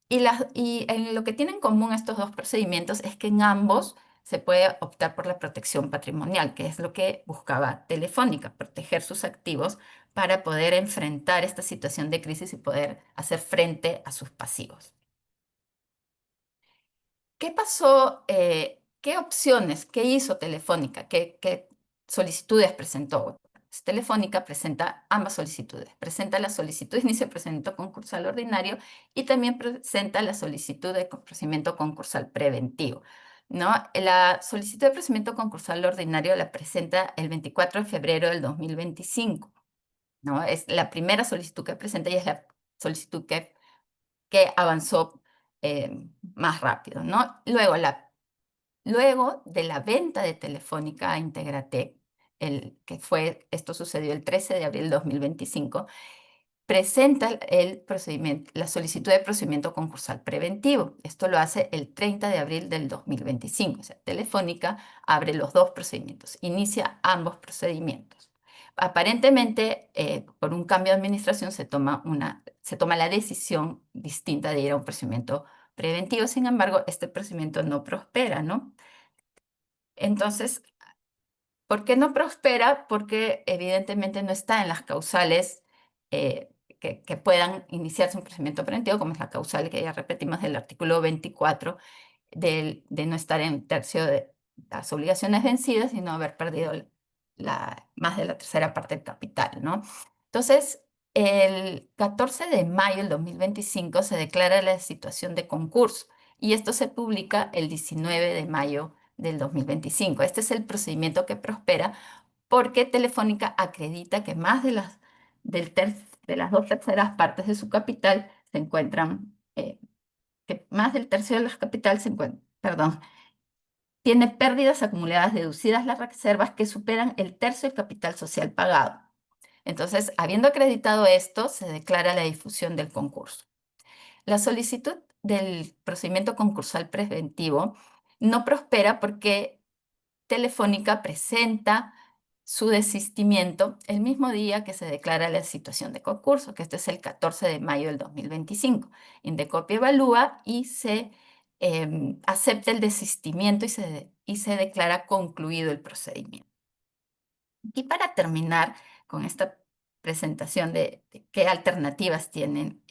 Y en lo que tienen en común estos dos procedimientos es que en ambos se puede optar por la protección patrimonial, que es lo que buscaba Telefónica, proteger sus activos para poder enfrentar esta situación de crisis y poder hacer frente a sus pasivos. ¿Qué pasó? ¿Qué opciones? ¿Qué hizo Telefónica? ¿Qué solicitudes presentó? Telefónica presenta ambas solicitudes. Presenta la solicitud de inicio de procedimiento concursal ordinario y también presenta la solicitud de procedimiento concursal preventivo, ¿no? La solicitud de procedimiento concursal ordinario la presenta el 24 de febrero del 2025, ¿no? Es la primera solicitud que presenta y es la solicitud que avanzó más rápido, ¿no? Luego de la venta de Telefónica a Integratec, esto sucedió el 13 de abril de 2025, presenta la solicitud de procedimiento concursal preventivo. Esto lo hace el 30 de abril del 2025. O sea, Telefónica abre los dos procedimientos, inicia ambos procedimientos. Aparentemente, por un cambio de administración se toma la decisión distinta de ir a un procedimiento preventivo. Sin embargo, este procedimiento no prospera, ¿no? Entonces, ¿Por qué no prospera? Porque evidentemente no está en las causales que puedan iniciarse un procedimiento preventivo, como es la causal que ya repetimos del artículo 24, de no estar en tercio de las obligaciones vencidas y no haber perdido más de la tercera parte del capital, ¿no? Entonces, el 14 de mayo del 2025 se declara la situación de concurso y esto se publica el 19 de mayo del 2025. Este es el procedimiento que prospera porque Telefónica acredita que más de las dos terceras partes de su capital se encuentran, que más del tercio de la capital se encuentra, perdón, tiene pérdidas acumuladas deducidas las reservas que superan el tercio del capital social pagado. Entonces, habiendo acreditado esto, se declara la difusión del concurso. La solicitud del procedimiento concursal preventivo no prospera porque Telefónica presenta su desistimiento el mismo día que se declara la situación de concurso, que este es el 14 de mayo del 2025. Indecopia evalúa y se acepta el desistimiento y se declara concluido el procedimiento. Y para terminar con esta presentación de qué alternativas tienen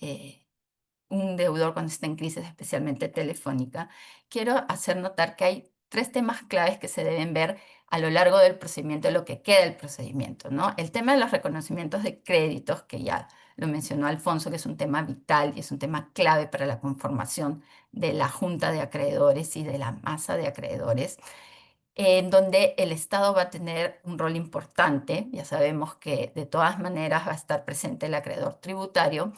un deudor cuando está en crisis, especialmente Telefónica, quiero hacer notar que hay 3 temas claves que se deben ver a lo largo del procedimiento, de lo que queda del procedimiento, ¿no? El tema de los reconocimientos de créditos, que ya lo mencionó Alfonso, que es un tema vital y es un tema clave para la conformación de la junta de acreedores y de la masa de acreedores, en donde el Estado va a tener un rol importante. Ya sabemos que de todas maneras va a estar presente el acreedor tributario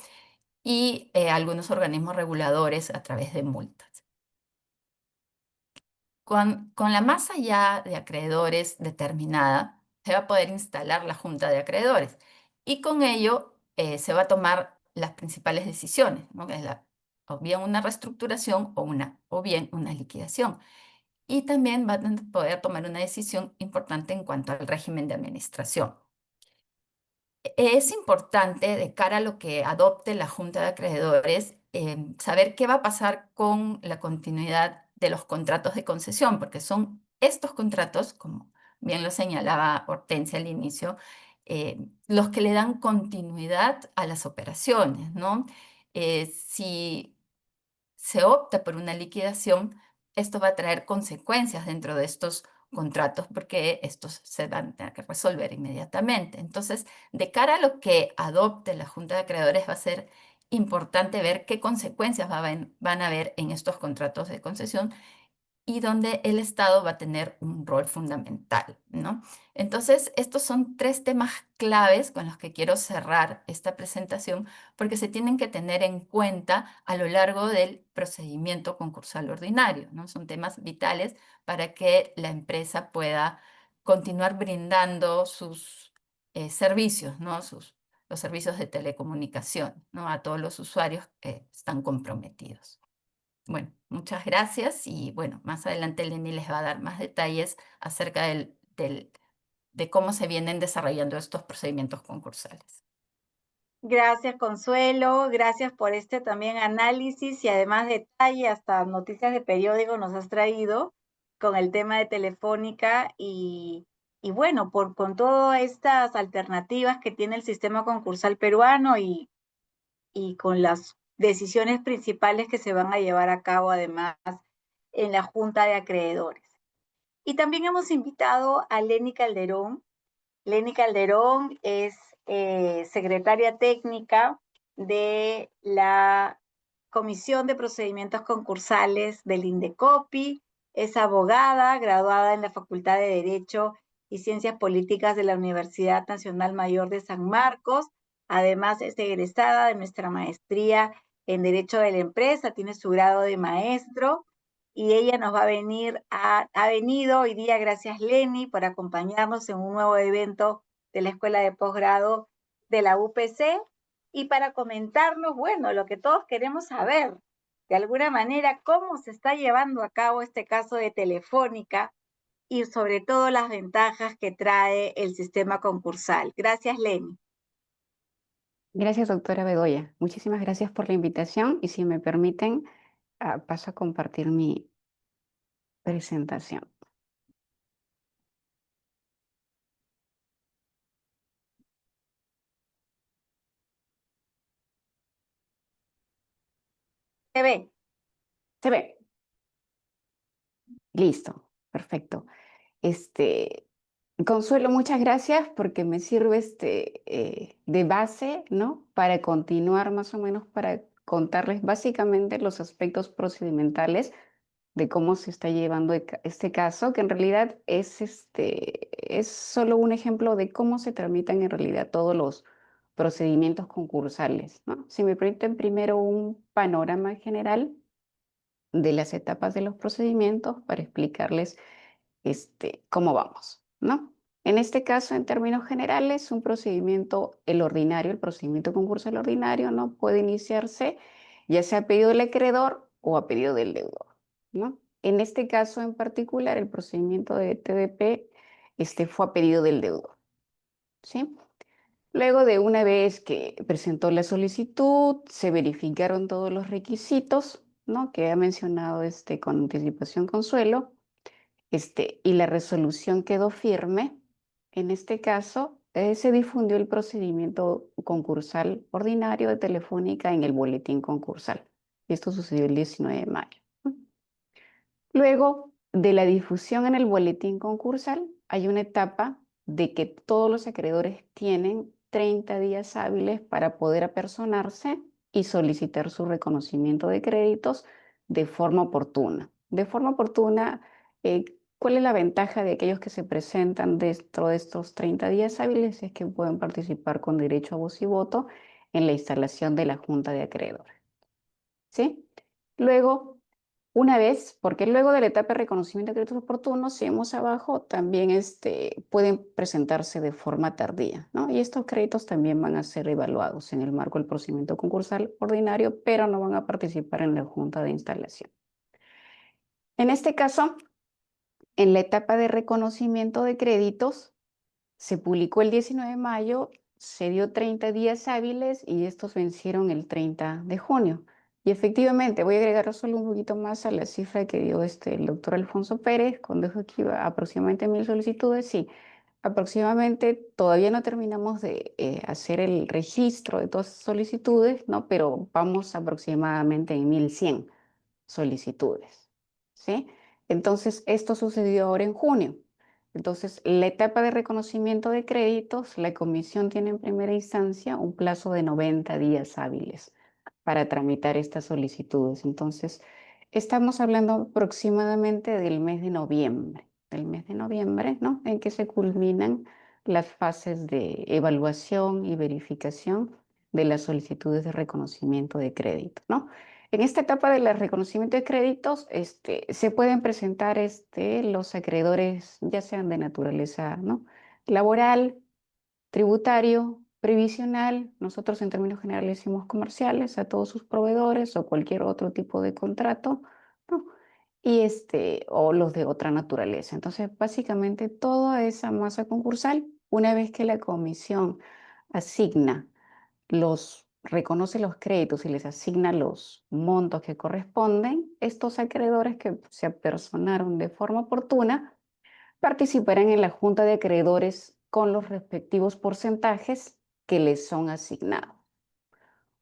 y algunos organismos reguladores a través de multas. Con la masa ya de acreedores determinada, se va a poder instalar la junta de acreedores y con ello se va a tomar las principales decisiones, ¿no? Que es o bien una reestructuración o bien una liquidación. Y también van a poder tomar una decisión importante en cuanto al régimen de administración. Es importante, de cara a lo que adopte la Junta de Acreedores, saber qué va a pasar con la continuidad de los contratos de concesión, porque son estos contratos, como bien lo señalaba Hortensia al inicio, los que le dan continuidad a las operaciones, ¿no? Si se opta por una liquidación, esto va a traer consecuencias dentro de estos contratos porque estos se van a tener que resolver inmediatamente. Entonces, de cara a lo que adopte la Junta de Acreedores, va a ser importante ver qué consecuencias van a haber en estos contratos de concesión y donde el Estado va a tener un rol fundamental, ¿no? Entonces, estos son 3 temas claves con los que quiero cerrar esta presentación, porque se tienen que tener en cuenta a lo largo del procedimiento concursal ordinario, ¿no? Son temas vitales para que la empresa pueda continuar brindando sus servicios, ¿no? Los servicios de telecomunicación, ¿no? A todos los usuarios que están comprometidos. Bueno, muchas gracias y bueno, más adelante Lenny les va a dar más detalles acerca de cómo se vienen desarrollando estos procedimientos concursales. Gracias, Consuelo. Gracias por este también análisis y además detalle, hasta noticias de periódico nos has traído con el tema de Telefónica y bueno, con todas estas alternativas que tiene el sistema concursal peruano y con las decisiones principales que se van a llevar a cabo además en la Junta de Acreedores. Y también hemos invitado a Lenny Calderón. Lenny Calderón es secretaria técnica de la Comisión de Procedimientos Concursales del Indecopi, es abogada, graduada en la Facultad de Derecho y Ciencias Políticas de la Universidad Nacional Mayor de San Marcos. Además, es egresada de nuestra maestría en Derecho de la Empresa, tiene su grado de maestro y ella nos va a ha venido hoy día, gracias Lenny, por acompañarnos en un nuevo evento de la Escuela de Posgrado de la UPC y para comentarnos, bueno, lo que todos queremos saber, de alguna manera, cómo se está llevando a cabo este caso de Telefónica y sobre todo las ventajas que trae el sistema concursal. Gracias, Lenny. Gracias, doctora Bedoya. Muchísimas gracias por la invitación y si me permiten, paso a compartir mi presentación. Se ve. ¿Se ve? Listo, perfecto. Consuelo, muchas gracias porque me sirve de base, ¿no? Para continuar más o menos, para contarles básicamente los aspectos procedimentales de cómo se está llevando este caso, que en realidad es solo un ejemplo de cómo se tramitan en realidad todos los procedimientos concursales, ¿no? Si me permiten primero un panorama general de las etapas de los procedimientos para explicarles cómo vamos, ¿no? En este caso, en términos generales, un procedimiento, el ordinario, el procedimiento concursal ordinario, ¿no? Puede iniciarse ya sea a pedido del acreedor o a pedido del deudor, ¿no? En este caso en particular, el procedimiento de TDP fue a pedido del deudor, ¿sí? Luego de una vez que presentó la solicitud, se verificaron todos los requisitos, ¿no? Que ha mencionado con anticipación Consuelo, y la resolución quedó firme. En este caso, se difundió el procedimiento concursal ordinario de Telefónica en el boletín concursal. Esto sucedió el 19 de mayo. Luego de la difusión en el boletín concursal, hay una etapa de que todos los acreedores tienen 30 días hábiles para poder apersonarse y solicitar su reconocimiento de créditos de forma oportuna. De forma oportuna, ¿cuál es la ventaja de aquellos que se presentan dentro de estos 30 días hábiles? Es que pueden participar con derecho a voz y voto en la instalación de la Junta de Acreedores, ¿sí? Luego, una vez, porque luego de la etapa de reconocimiento de créditos oportunos, si vemos abajo, también pueden presentarse de forma tardía, ¿no? Y estos créditos también van a ser evaluados en el marco del procedimiento concursal ordinario, pero no van a participar en la Junta de Instalación. En este caso, en la etapa de reconocimiento de créditos, se publicó el 19 de mayo, se dio 30 días hábiles y estos vencieron el 30 de junio. Y efectivamente, voy a agregar solo un poquito más a la cifra que dio el doctor Alfonso Pérez, cuando dijo que iba aproximadamente 1000 solicitudes. Sí, aproximadamente todavía no terminamos de hacer el registro de todas las solicitudes, ¿no? Pero vamos aproximadamente en 1100 solicitudes, ¿sí? Entonces, esto sucedió ahora en junio. Entonces, la etapa de reconocimiento de créditos, la comisión tiene en primera instancia un plazo de 90 días hábiles para tramitar estas solicitudes. Entonces, estamos hablando aproximadamente del mes de noviembre, ¿no? En que se culminan las fases de evaluación y verificación de las solicitudes de reconocimiento de crédito, ¿no? En esta etapa del reconocimiento de créditos, se pueden presentar los acreedores, ya sean de naturaleza, ¿no? Laboral, tributario, previsional, nosotros en términos generales decimos comerciales, a todos sus proveedores o cualquier otro tipo de contrato, ¿no? Y o los de otra naturaleza. Entonces, básicamente toda esa masa concursal, una vez que la comisión reconoce los créditos y les asigna los montos que corresponden, estos acreedores que se apersonaron de forma oportuna participarán en la Junta de Acreedores con los respectivos porcentajes que les son asignados.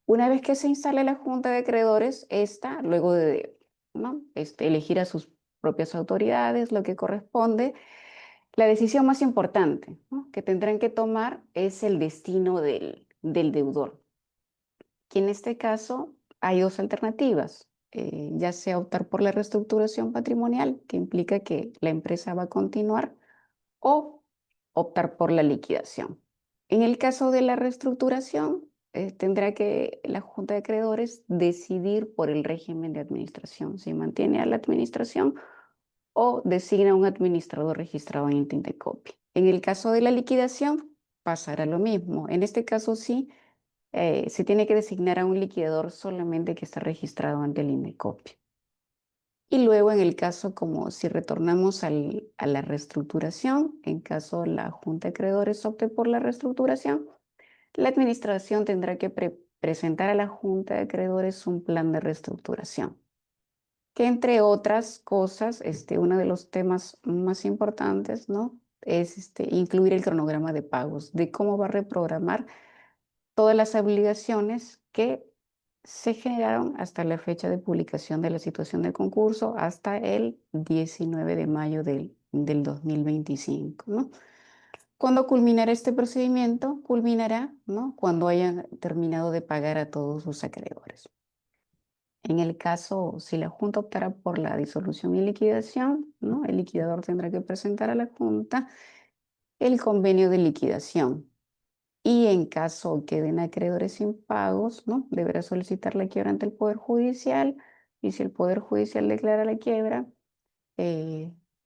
Una vez que se instale la Junta de Acreedores, luego de, ¿no? Elegir a sus propias autoridades, lo que corresponde, la decisión más importante, ¿no? que tendrán que tomar es el destino del deudor. Que en este caso hay dos alternativas, ya sea optar por la reestructuración patrimonial, que implica que la empresa va a continuar, o optar por la liquidación. En el caso de la reestructuración, tendrá que la Junta de Acreedores decidir por el régimen de administración, si mantiene a la administración o designa un administrador registrado en Intindecopi. En el caso de la liquidación, pasará lo mismo. En este caso sí, se tiene que designar a un liquidador solamente que está registrado ante el INDECOPI. Y luego en el caso, como si retornamos a la reestructuración, en caso la Junta de Acreedores opte por la reestructuración, la administración tendrá que presentar a la Junta de Acreedores un plan de reestructuración, que entre otras cosas, uno de los temas más importantes, ¿no? Es incluir el cronograma de pagos, de cómo va a reprogramar todas las obligaciones que se generaron hasta la fecha de publicación de la situación de concurso, hasta el 19 de mayo del 2025, ¿no? Cuando culminará este procedimiento, culminará, ¿no?, cuando hayan terminado de pagar a todos sus acreedores. En el caso, si la Junta optara por la disolución y liquidación, ¿no?, el liquidador tendrá que presentar a la Junta el convenio de liquidación. Y en caso queden acreedores impagos, ¿no?, deberá solicitar la quiebra ante el Poder Judicial, y si el Poder Judicial declara la quiebra,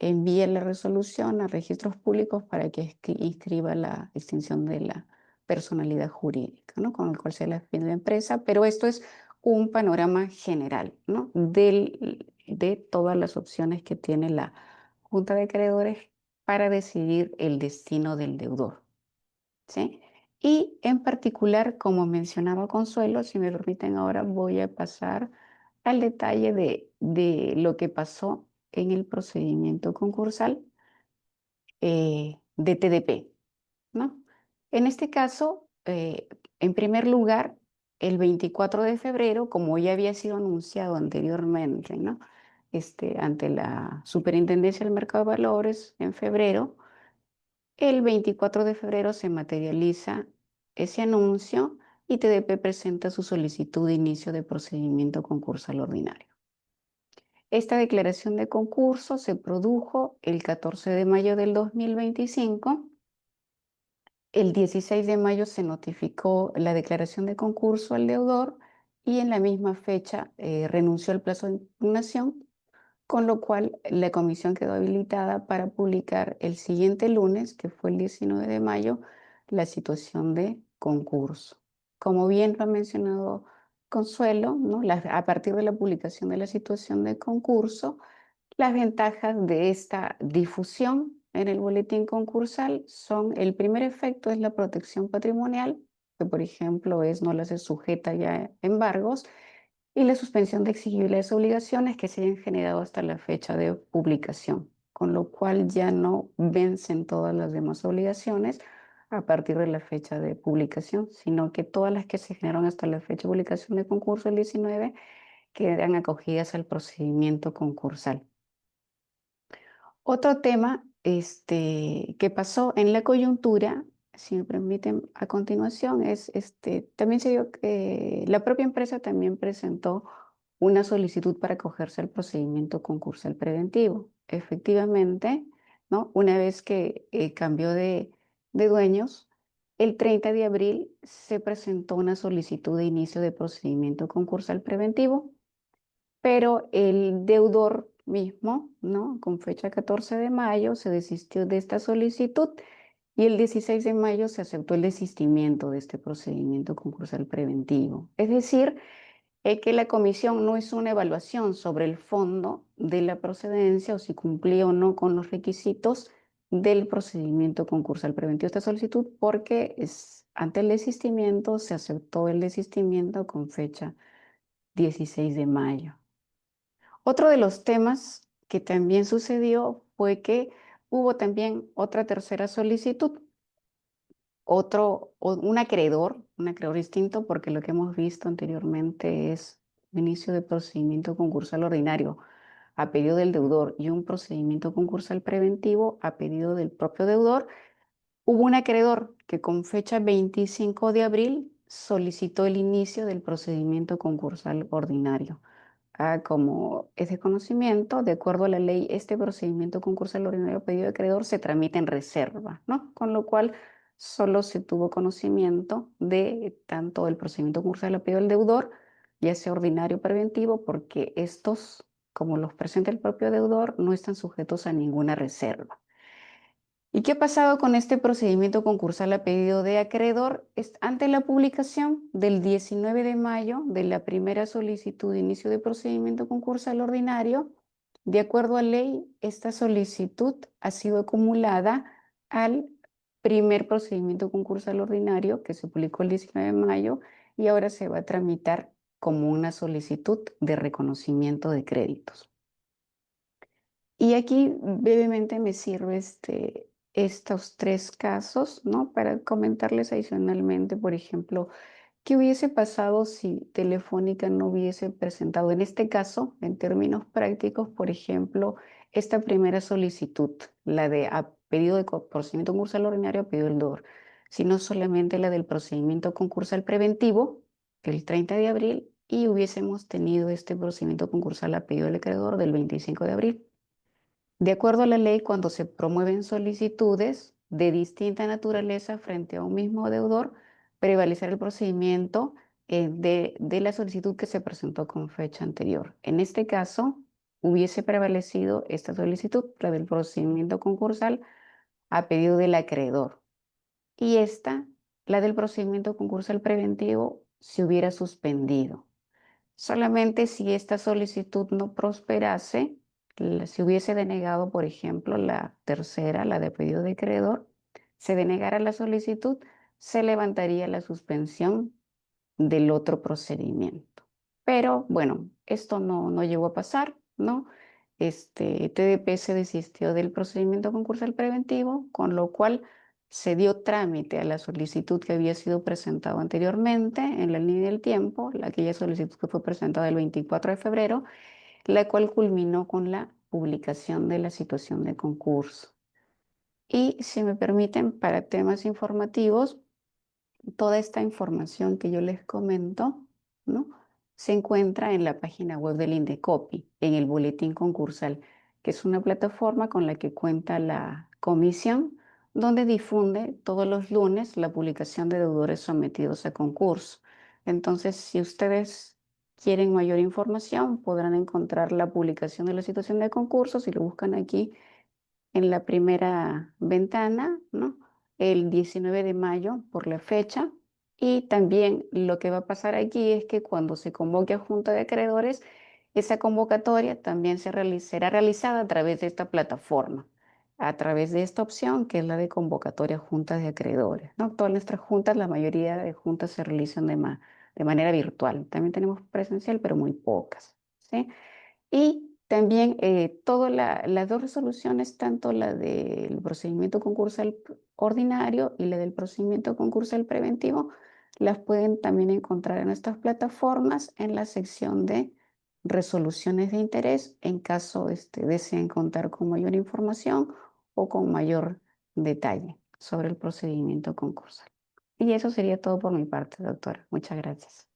envía la resolución a registros públicos para que inscriba la extinción de la personalidad jurídica, ¿no?, con el cual se la fin de la empresa. Pero esto es un panorama general, ¿no?, de todas las opciones que tiene la Junta de Acreedores para decidir el destino del deudor, ¿sí? Y en particular, como mencionaba Consuelo, si me permiten, ahora voy a pasar al detalle de lo que pasó en el procedimiento concursal de TDP, ¿no? En este caso, en primer lugar, el 24 de febrero, como ya había sido anunciado anteriormente, ¿no?, ante la Superintendencia del Mercado de Valores en febrero, el 24 de febrero se materializa ese anuncio y TDP presenta su solicitud de inicio de procedimiento concursal ordinario. Esta declaración de concurso se produjo el 14 de mayo del 2025. El 16 de mayo se notificó la declaración de concurso al deudor y en la misma fecha renunció al plazo de impugnación, con lo cual la comisión quedó habilitada para publicar el siguiente lunes, que fue el 19 de mayo, la situación de concurso. Como bien lo ha mencionado Consuelo, ¿no?, a partir de la publicación de la situación de concurso, las ventajas de esta difusión en el boletín concursal son: el primer efecto es la protección patrimonial, que por ejemplo no la hace sujeta ya a embargos, y la suspensión de exigibles obligaciones que se hayan generado hasta la fecha de publicación, con lo cual ya no vencen todas las demás obligaciones a partir de la fecha de publicación, sino que todas las que se generaron hasta la fecha de publicación de concurso el 19 quedan acogidas al procedimiento concursal. Otro tema que pasó en la coyuntura, si me permiten a continuación, es también se dio que la propia empresa también presentó una solicitud para acogerse al procedimiento concursal preventivo. Efectivamente, ¿no?, una vez que cambió de dueños, el 30 de abril se presentó una solicitud de inicio de procedimiento concursal preventivo, pero el deudor mismo, ¿no?, con fecha 14 de mayo, se desistió de esta solicitud y el 16 de mayo se aceptó el desistimiento de este procedimiento concursal preventivo. Es decir, que la comisión no hizo una evaluación sobre el fondo de la procedencia o si cumplía o no con los requisitos del procedimiento concursal preventivo esta solicitud, porque ante el desistimiento se aceptó el desistimiento con fecha 16 de mayo. Otro de los temas que también sucedió fue que hubo también otra tercera solicitud, un acreedor distinto, porque lo que hemos visto anteriormente es inicio de procedimiento concursal ordinario a pedido del deudor y un procedimiento concursal preventivo a pedido del propio deudor. Hubo un acreedor que con fecha 25 de abril solicitó el inicio del procedimiento concursal ordinario. Como es de conocimiento, de acuerdo a la ley, este procedimiento concursal ordinario a pedido de acreedor se tramita en reserva, ¿no?, con lo cual solo se tuvo conocimiento de tanto el procedimiento concursal a pedido del deudor, ya sea ordinario o preventivo, porque estos, como los presenta el propio deudor, no están sujetos a ninguna reserva. ¿Y qué ha pasado con este procedimiento concursal a pedido de acreedor? Ante la publicación del 19 de mayo de la primera solicitud de inicio de procedimiento concursal ordinario, de acuerdo a ley, esta solicitud ha sido acumulada al primer procedimiento concursal ordinario que se publicó el 19 de mayo y ahora se va a tramitar como una solicitud de reconocimiento de créditos. Y aquí brevemente me sirve estos tres casos, ¿no?, para comentarles adicionalmente, por ejemplo, ¿Qué hubiese pasado si Telefónica no hubiese presentado, en este caso, en términos prácticos, por ejemplo, esta primera solicitud, la de a pedido de procedimiento concursal ordinario a pedido del deudor, sino solamente la del procedimiento concursal preventivo, el 30 de abril, y hubiésemos tenido este procedimiento concursal a pedido del acreedor del 25 de abril? De acuerdo a la ley, cuando se promueven solicitudes de distinta naturaleza frente a un mismo deudor, prevalecerá el procedimiento de la solicitud que se presentó con fecha anterior. En este caso, hubiese prevalecido esta solicitud, la del procedimiento concursal a pedido del acreedor. Y esta, la del procedimiento concursal preventivo, se hubiera suspendido. Solamente si esta solicitud no prosperase, si hubiese denegado, por ejemplo, la tercera, la de pedido de acreedor, se denegara la solicitud, se levantaría la suspensión del otro procedimiento. Pero bueno, esto no llegó a pasar, ¿no? TDP se desistió del procedimiento concursal preventivo, con lo cual se dio trámite a la solicitud que había sido presentada anteriormente en la línea del tiempo, aquella solicitud que fue presentada el 24 de febrero, la cual culminó con la publicación de la situación de concurso. Y si me permiten, para temas informativos, toda esta información que yo les comento, ¿no?, se encuentra en la página web del Indecopi, en el boletín concursal, que es una plataforma con la que cuenta la comisión, donde difunde todos los lunes la publicación de deudores sometidos a concurso. Entonces, si ustedes quieren mayor información, podrán encontrar la publicación de la situación de concurso, si lo buscan aquí en la primera ventana, ¿no?, el 19 de mayo por la fecha. Y también lo que va a pasar aquí es que cuando se convoque a junta de acreedores, esa convocatoria también será realizada a través de esta plataforma, a través de esta opción que es la de convocatoria a juntas de acreedores, ¿no? Todas nuestras juntas, la mayoría de juntas se realizan de manera virtual. También tenemos presencial, pero muy pocas, ¿sí? Y también todas las dos resoluciones, tanto la del procedimiento concursal ordinario y la del procedimiento concursal preventivo, las pueden también encontrar en nuestras plataformas en la sección de resoluciones de interés, en caso deseen contar con mayor información o con mayor detalle sobre el procedimiento concursal. Y eso sería todo por mi parte, doctora. Muchas gracias.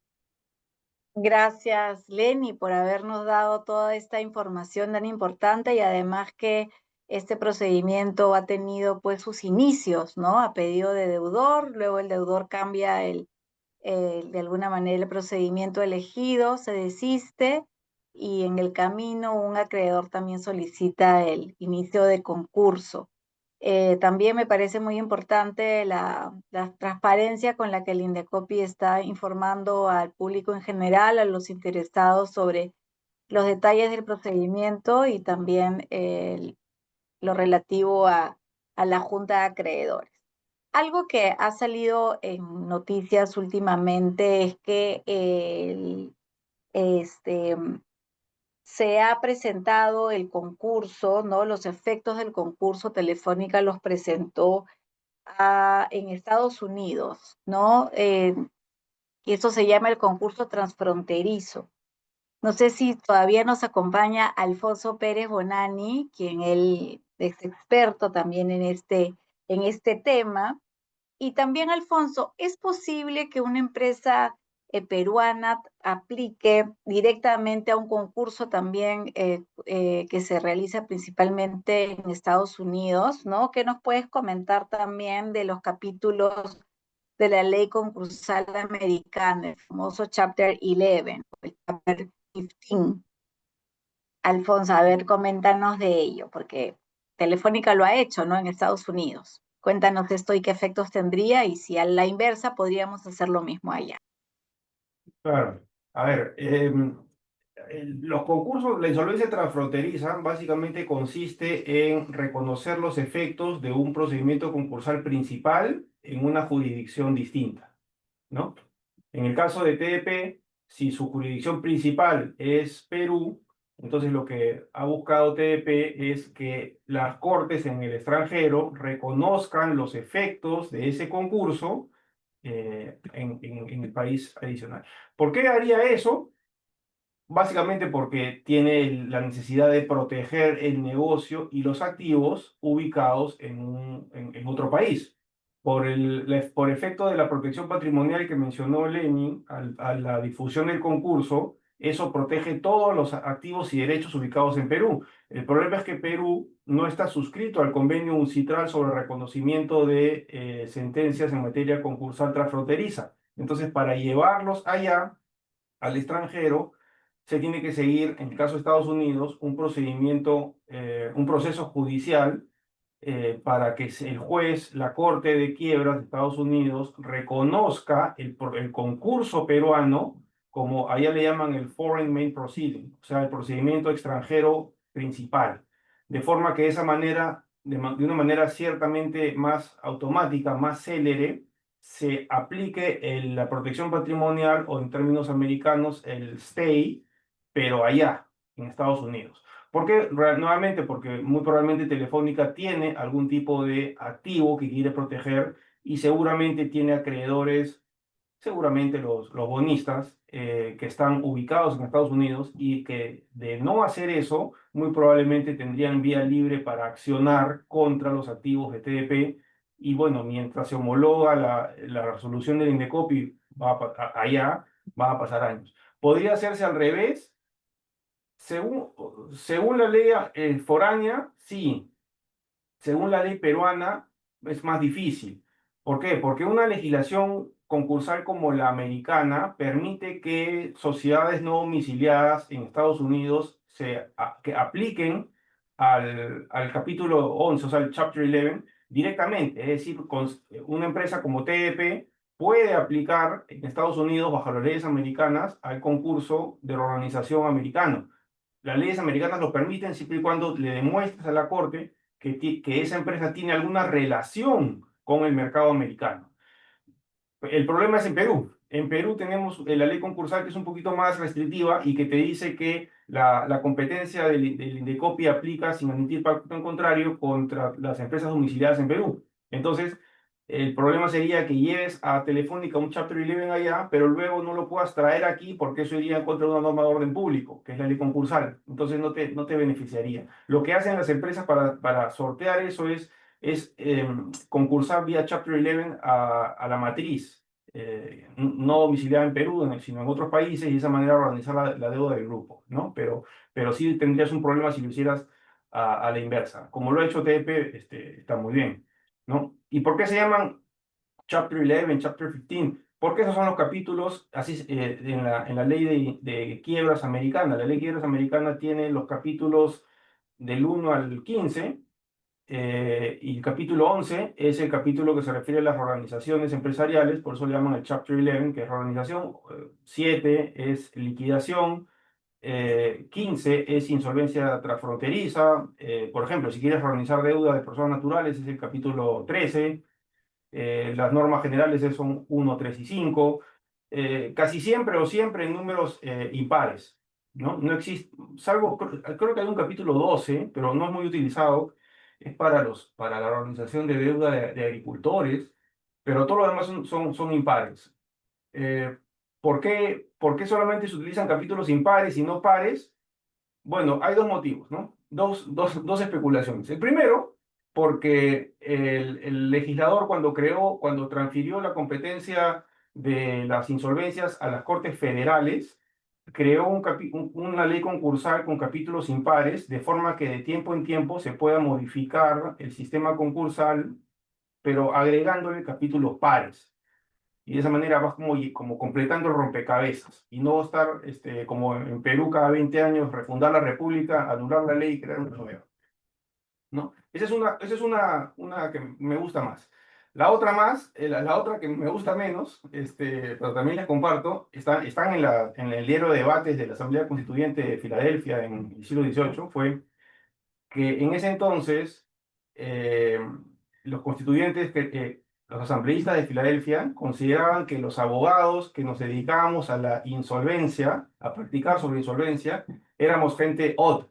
Gracias, Lenny, por habernos dado toda esta información tan importante y además que este procedimiento ha tenido pues sus inicios, ¿no? A pedido de deudor, luego el deudor cambia de alguna manera el procedimiento elegido, se desiste y en el camino un acreedor también solicita el inicio de concurso. También me parece muy importante la transparencia con la que el Indecopi está informando al público en general, a los interesados sobre los detalles del procedimiento y también lo relativo a la Junta de Acreedores. Algo que ha salido en noticias últimamente es que se ha presentado el concurso, ¿no? Los efectos del concurso. Telefónica los presentó en Estados Unidos, ¿no? Y eso se llama el concurso transfronterizo. No sé si todavía nos acompaña Alfonso Pérez Bonani, quien él es experto también en este tema. Y también, Alfonso, ¿es posible que una empresa peruana aplique directamente a un concurso también que se realiza principalmente en Estados Unidos, ¿no? ¿Qué nos puedes comentar también de los capítulos de la ley concursal americana, el famoso Chapter 11, el Chapter 15? Alfonso, a ver, coméntanos de ello, porque Telefónica lo ha hecho, ¿no?, en Estados Unidos. Cuéntanos esto y qué efectos tendría, y si a la inversa podríamos hacer lo mismo allá. Claro. A ver, los concursos, la insolvencia transfronteriza básicamente consiste en reconocer los efectos de un procedimiento concursal principal en una jurisdicción distinta, ¿no? En el caso de TDP, si su jurisdicción principal es Perú, entonces lo que ha buscado TDP es que las cortes en el extranjero reconozcan los efectos de ese concurso en el país adicional. ¿Por qué haría eso? Básicamente porque tiene la necesidad de proteger el negocio y los activos ubicados en otro país. Por efecto de la protección patrimonial que mencionó Lenin, a la difusión del concurso, eso protege todos los activos y derechos ubicados en Perú. El problema es que Perú no está suscrito al convenio UNCITRAL sobre reconocimiento de sentencias en materia concursal transfronteriza. Entonces, para llevarlos allá, al extranjero, se tiene que seguir, en el caso de Estados Unidos, un procedimiento, un proceso judicial para que el juez, la Corte de Quiebras de Estados Unidos, reconozca el concurso peruano como allá le llaman el Foreign Main Proceeding, o sea, el procedimiento extranjero principal. De forma que de esa manera, de una manera ciertamente más automática, más célere, se aplique la protección patrimonial o en términos americanos el stay, pero allá, en Estados Unidos. ¿Por qué? Nuevamente, porque muy probablemente Telefónica tiene algún tipo de activo que quiere proteger y seguramente tiene acreedores, seguramente los bonistas, que están ubicados en Estados Unidos y que de no hacer eso, muy probablemente tendrían vía libre para accionar contra los activos de TDP. Y bueno, mientras se homologa la resolución del Indecopi allá, van a pasar años. ¿Podría hacerse al revés? Según la ley foránea, sí. Según la ley peruana, es más difícil. ¿Por qué? Porque una legislación concursal como la americana permite que sociedades no domiciliadas en Estados Unidos que apliquen al capítulo 11, o sea, al Chapter 11, directamente. Es decir, una empresa como TDP puede aplicar en Estados Unidos, bajo las leyes americanas, al concurso de la organización americana. Las leyes americanas lo permiten siempre y cuando le demuestres a la Corte que esa empresa tiene alguna relación con el mercado americano. El problema es en Perú. En Perú tenemos la ley concursal que es un poquito más restrictiva y que te dice que la competencia del Indecopi aplica sin admitir pacto en contrario contra las empresas domiciliadas en Perú. Entonces, el problema sería que lleves a Telefónica un Chapter 11 allá, pero luego no lo puedas traer aquí porque eso iría en contra de una norma de orden público, que es la ley concursal. Entonces no te beneficiaría. Lo que hacen las empresas para sortear eso es concursar vía Chapter 11 a la matriz, no domiciliada en Perú, sino en otros países, y de esa manera organizar la deuda del grupo, ¿no? Pero sí tendrías un problema si lo hicieras a la inversa. Como lo ha hecho TDP, está muy bien, ¿no? ¿Y por qué se llaman Chapter 11, Chapter 15? Porque esos son los capítulos, así en la ley de quiebras americana. La ley de quiebras americana tiene los capítulos del 1 al 15, y el capítulo 11 es el capítulo que se refiere a las organizaciones empresariales, por eso le llaman el Chapter 11, que es organización. 7 es liquidación. 15 es insolvencia transfronteriza. Por ejemplo, si quieres organizar deuda de personas naturales, es el capítulo 13. Las normas generales son 1, 3 y 5. Casi siempre o siempre en números impares, ¿no? No existe, salvo, creo que hay un capítulo 12, pero no es muy utilizado, es para la organización de deuda de agricultores, pero todo lo demás son impares. ¿Por qué solamente se utilizan capítulos impares y no pares? Bueno, hay dos motivos, ¿no? Dos especulaciones. El primero, porque el legislador cuando transfirió la competencia de las insolvencias a las Cortes Federales, creó una ley concursal con capítulos impares, de forma que de tiempo en tiempo se pueda modificar el sistema concursal, pero agregándole capítulos pares. Y de esa manera vas como completando el rompecabezas y no estar como en Perú cada 20 años, refundar la república, anular la ley y crear una nueva, ¿no? Esa es una que me gusta más. La otra que me gusta menos, pero también les comparto, están en el diario de debates de la Asamblea Constituyente de Filadelfia en el siglo XVIII, fue que en ese entonces los constituyentes, los asambleístas de Filadelfia, consideraban que los abogados que nos dedicábamos a la insolvencia, a practicar sobre insolvencia, éramos gente odd,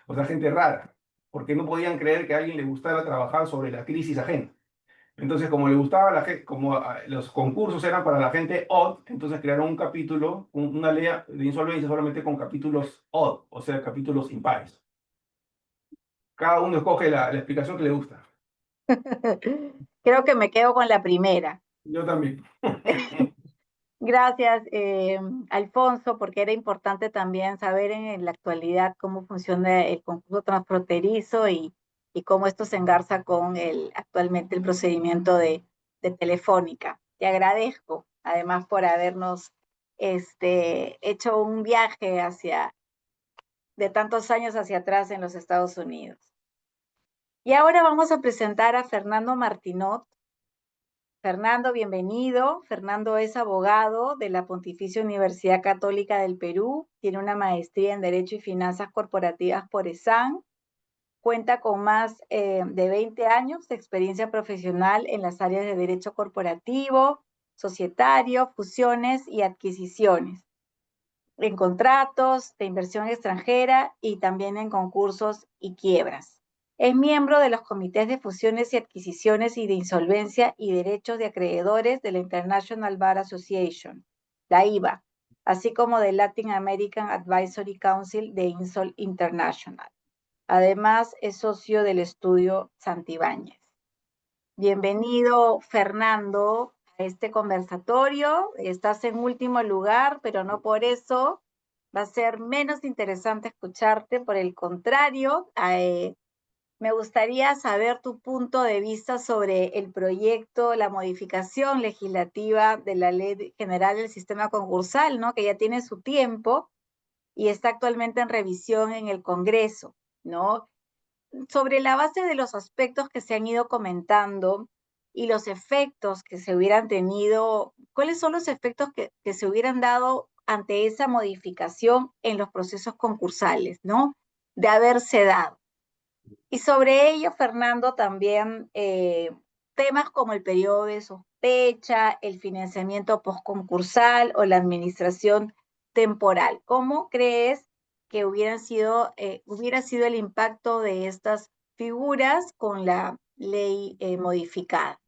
o sea, gente rara, porque no podían creer que a alguien le gustara trabajar sobre la crisis ajena. Entonces, como le gustaba a la gente, como los concursos eran para la gente odd, entonces crearon un capítulo, una ley de insolvencia solamente con capítulos odd, o sea, capítulos impares. Cada uno escoge la explicación que le gusta. Creo que me quedo con la primera. Yo también. Gracias, Alfonso, porque era importante también saber en la actualidad cómo funciona el concurso transfronterizo y cómo esto se engarza con actualmente el procedimiento de Telefónica. Te agradezco, además, por habernos hecho un viaje de tantos años hacia atrás en los Estados Unidos. Y ahora vamos a presentar a Fernando Martinot. Fernando, bienvenido. Fernando es abogado de la Pontificia Universidad Católica del Perú, tiene una maestría en Derecho y Finanzas Corporativas por ESAN, cuenta con más de 20 años de experiencia profesional en las áreas de Derecho Corporativo, Societario, Fusiones y Adquisiciones, en contratos de inversión extranjera y también en concursos y quiebras. Es miembro de los comités de fusiones y adquisiciones y de insolvencia y derechos de acreedores de la International Bar Association, la IBA, así como del Latin American Advisory Council de Insol International. Además, es socio del estudio Santibáñez. Bienvenido, Fernando, a este conversatorio. Estás en último lugar, pero no por eso va a ser menos interesante escucharte. Por el contrario, me gustaría saber tu punto de vista sobre el proyecto, la modificación legislativa de la Ley General del Sistema Concursal, ¿no? Que ya tiene su tiempo y está actualmente en revisión en el Congreso, ¿no? Sobre la base de los aspectos que se han ido comentando y los efectos que se hubieran tenido, ¿cuáles son los efectos que se hubieran dado ante esa modificación en los procesos concursales, ¿no? De haberse dado. Y sobre ello, Fernando, también temas como el periodo de sospecha, el financiamiento postconcursal o la administración temporal. ¿Cómo crees que hubiera sido el impacto de estas figuras con la ley modificada?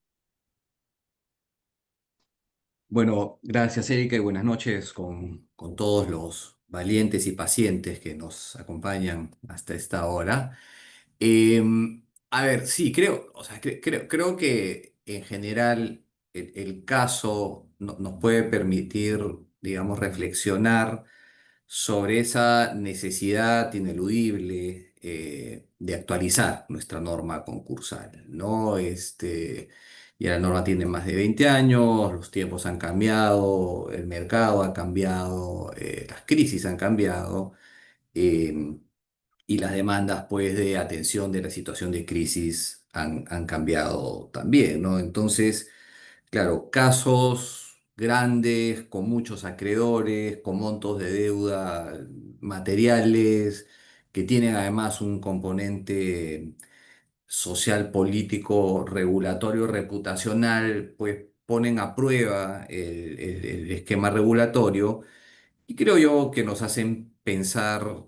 Bueno, gracias Erika y buenas noches con todos los valientes y pacientes que nos acompañan hasta esta hora. A ver, sí, creo, o sea, creo que en general el caso nos puede permitir, digamos, reflexionar sobre esa necesidad ineludible de actualizar nuestra norma concursal, ¿no? Ya la norma tiene más de 20 años, los tiempos han cambiado, el mercado ha cambiado, las crisis han cambiado, eh, y las demandas, pues, de atención de la situación de crisis han cambiado también, ¿no? Entonces, claro, casos grandes, con muchos acreedores, con montos de deuda materiales, que tienen además un componente social, político, regulatorio, reputacional, pues ponen a prueba el esquema regulatorio y creo yo que nos hacen pensar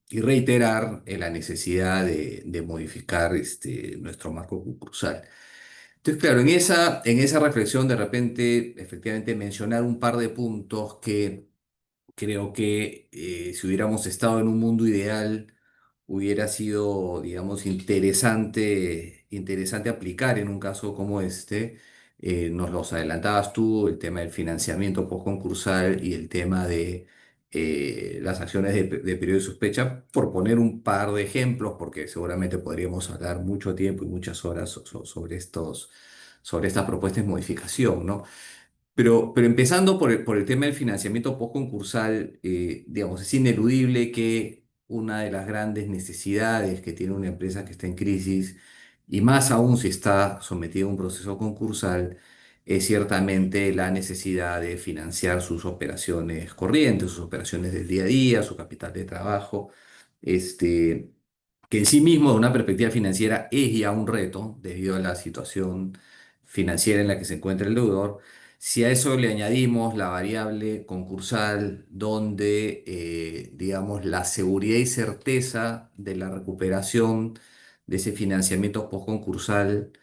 y reiterar en la necesidad de modificar nuestro marco concursal. Entonces, claro, en esa reflexión de repente, efectivamente, mencionar un par de puntos que creo que si hubiéramos estado en un mundo ideal, hubiera sido, digamos, interesante aplicar en un caso como este. Nos los adelantabas tú, el tema del financiamiento postconcursal y el tema de las acciones de periodo de sospecha, por poner un par de ejemplos, porque seguramente podríamos hablar mucho tiempo y muchas horas sobre estas propuestas de modificación, ¿no? Pero empezando por el tema del financiamiento postconcursal, digamos, es ineludible que una de las grandes necesidades que tiene una empresa que está en crisis, y más aún si está sometida a un proceso concursal, es ciertamente la necesidad de financiar sus operaciones corrientes, sus operaciones del día a día, su capital de trabajo, este, que en sí mismo, de una perspectiva financiera, es ya un reto debido a la situación financiera en la que se encuentra el deudor. Si a eso le añadimos la variable concursal, donde, digamos, la seguridad y certeza de la recuperación de ese financiamiento postconcursal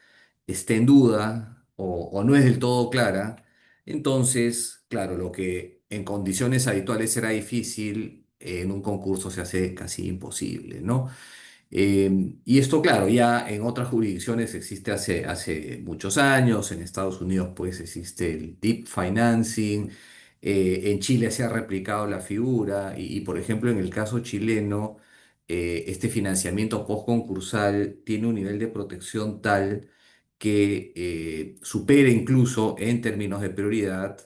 esté en duda o no es del todo clara, entonces, claro, lo que en condiciones habituales será difícil, en un concurso se hace casi imposible, ¿no? Y esto, claro, ya en otras jurisdicciones existe hace muchos años. En Estados Unidos, pues, existe el deep financing. En Chile se ha replicado la figura y, por ejemplo, en el caso chileno, este financiamiento postconcursal tiene un nivel de protección tal que supera incluso en términos de prioridad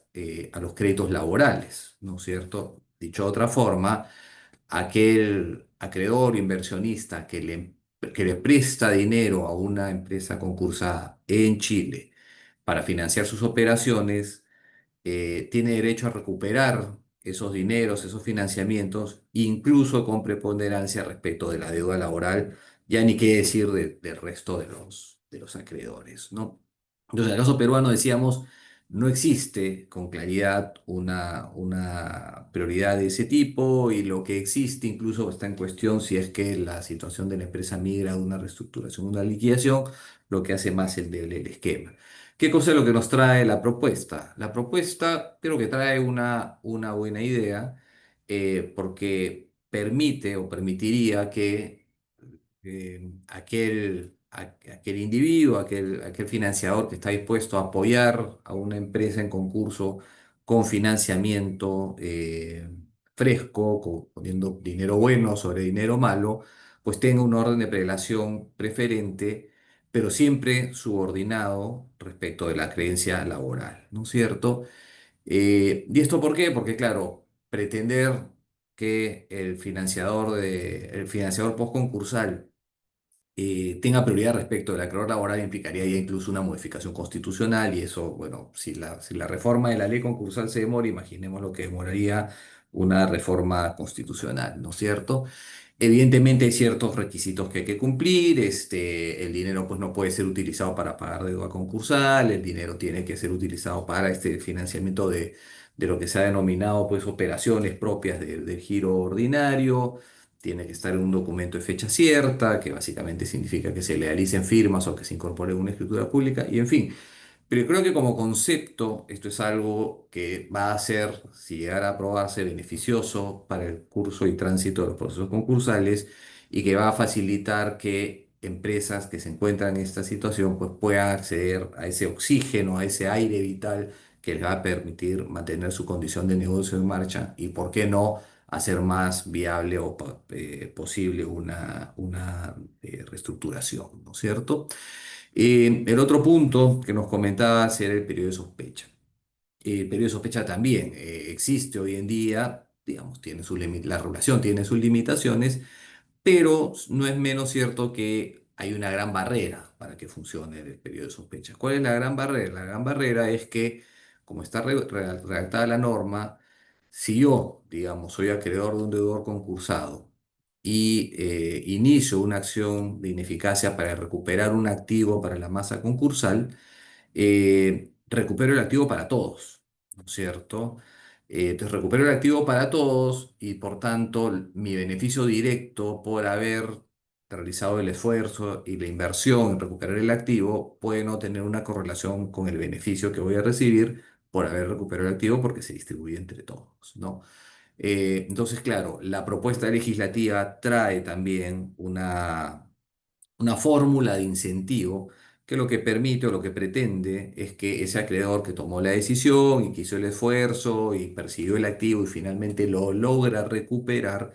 a los créditos laborales, ¿no es cierto? Dicho de otra forma, aquel acreedor inversionista que le presta dinero a una empresa concursada en Chile para financiar sus operaciones, tiene derecho a recuperar esos dineros, esos financiamientos, incluso con preponderancia respecto de la deuda laboral, ya ni qué decir del resto de los acreedores, ¿no? Entonces, en el caso peruano decíamos, no existe con claridad una prioridad de ese tipo, y lo que existe incluso está en cuestión si es que la situación de la empresa migra de una reestructuración a una liquidación, lo que hace más endeble el esquema. ¿Qué cosa es lo que nos trae la propuesta? La propuesta creo que trae una buena idea, porque permite o permitiría que aquel individuo, aquel financiador que está dispuesto a apoyar a una empresa en concurso con financiamiento fresco, poniendo dinero bueno sobre dinero malo, pues tenga un orden de prelación preferente, pero siempre subordinado respecto de la creencia laboral, ¿no es cierto? ¿Y esto por qué? Porque, claro, pretender que el financiador postconcursal tenga prioridad respecto del acreedor laboral implicaría ya incluso una modificación constitucional, y eso, bueno, si la reforma de la ley concursal se demora, imaginemos lo que demoraría una reforma constitucional, ¿no es cierto? Evidentemente hay ciertos requisitos que hay que cumplir. El dinero pues no puede ser utilizado para pagar deuda concursal, el dinero tiene que ser utilizado para este financiamiento de lo que se ha denominado pues operaciones propias del giro ordinario. Tiene que estar en un documento de fecha cierta, que básicamente significa que se realicen firmas o que se incorpore una escritura pública, y en fin. Pero creo que como concepto esto es algo que va a ser, si llegara a aprobarse, beneficioso para el curso y tránsito de los procesos concursales, y que va a facilitar que empresas que se encuentran en esta situación pues puedan acceder a ese oxígeno, a ese aire vital que les va a permitir mantener su condición de negocio en marcha y, ¿por qué no?, hacer más viable o posible una reestructuración, ¿no es cierto? El otro punto que nos comentabas era el periodo de sospecha. El periodo de sospecha también existe hoy en día, digamos, la regulación tiene sus limitaciones, pero no es menos cierto que hay una gran barrera para que funcione el periodo de sospecha. ¿Cuál es la gran barrera? La gran barrera es que, como está redactada la norma, si yo, digamos, soy acreedor de un deudor concursado y inicio una acción de ineficacia para recuperar un activo para la masa concursal, recupero el activo para todos, ¿no es cierto? Entonces recupero el activo para todos y, por tanto, mi beneficio directo por haber realizado el esfuerzo y la inversión en recuperar el activo puede no tener una correlación con el beneficio que voy a recibir por haber recuperado el activo, porque se distribuye entre todos, ¿no? Entonces, claro, la propuesta legislativa trae también una fórmula de incentivo que lo que permite o lo que pretende es que ese acreedor que tomó la decisión y que hizo el esfuerzo y persiguió el activo y finalmente lo logra recuperar,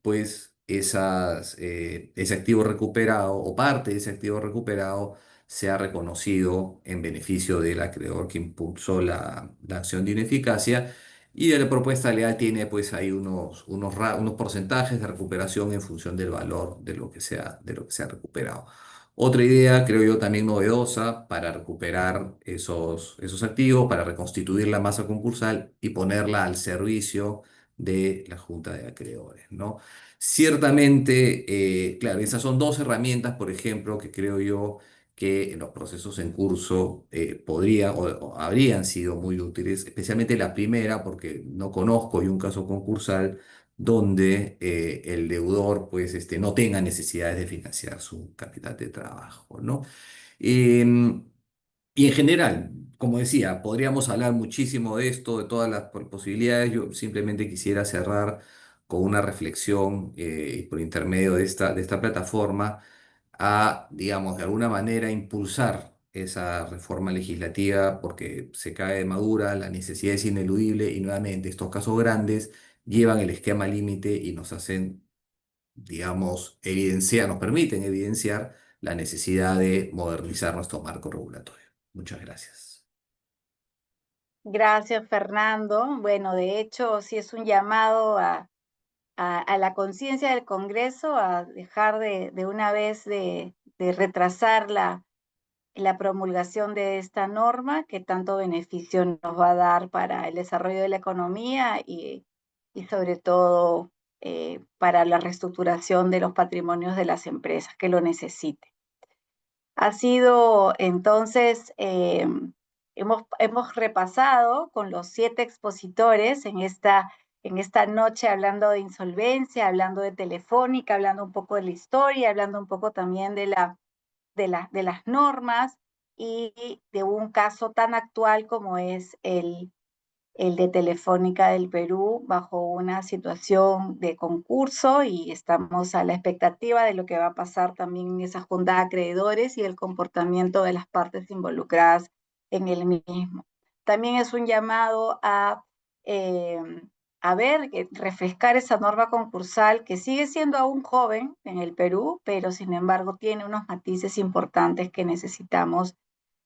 pues ese activo recuperado o parte de ese activo recuperado sea reconocido en beneficio del acreedor que impulsó la acción de ineficacia. Y de la propuesta legal tiene pues ahí unos porcentajes de recuperación en función del valor de lo que se ha recuperado. Otra idea, creo yo, también novedosa para recuperar esos activos, para reconstituir la masa concursal y ponerla al servicio de la Junta de Acreedores, ¿no? Ciertamente, claro, esas son dos herramientas, por ejemplo, que creo yo que en los procesos en curso o habrían sido muy útiles, especialmente la primera, porque no conozco yo un caso concursal donde el deudor pues, no tenga necesidades de financiar su capital de trabajo, ¿no? Y en general, como decía, podríamos hablar muchísimo de esto, de todas las posibilidades. Yo simplemente quisiera cerrar con una reflexión por intermedio de esta plataforma a, digamos, de alguna manera impulsar esa reforma legislativa porque se cae de madura, la necesidad es ineludible y nuevamente estos casos grandes llevan el esquema límite y nos hacen, digamos, evidenciar, nos permiten evidenciar la necesidad de modernizar nuestro marco regulatorio. Muchas gracias. Gracias, Fernando. Bueno, de hecho, sí es un llamado a la conciencia del Congreso a dejar de una vez de retrasar la promulgación de esta norma que tanto beneficio nos va a dar para el desarrollo de la economía y sobre todo para la reestructuración de los patrimonios de las empresas que lo necesiten. Ha sido entonces, hemos repasado con los 7 expositores en esta noche hablando de insolvencia, hablando de Telefónica, hablando un poco de la historia, hablando un poco también de las normas y de un caso tan actual como es el de Telefónica del Perú bajo una situación de concurso y estamos a la expectativa de lo que va a pasar también en esa junta de acreedores y el comportamiento de las partes involucradas en el mismo. También es un llamado a ver, refrescar esa norma concursal que sigue siendo aún joven en el Perú, pero sin embargo tiene unos matices importantes que necesitamos,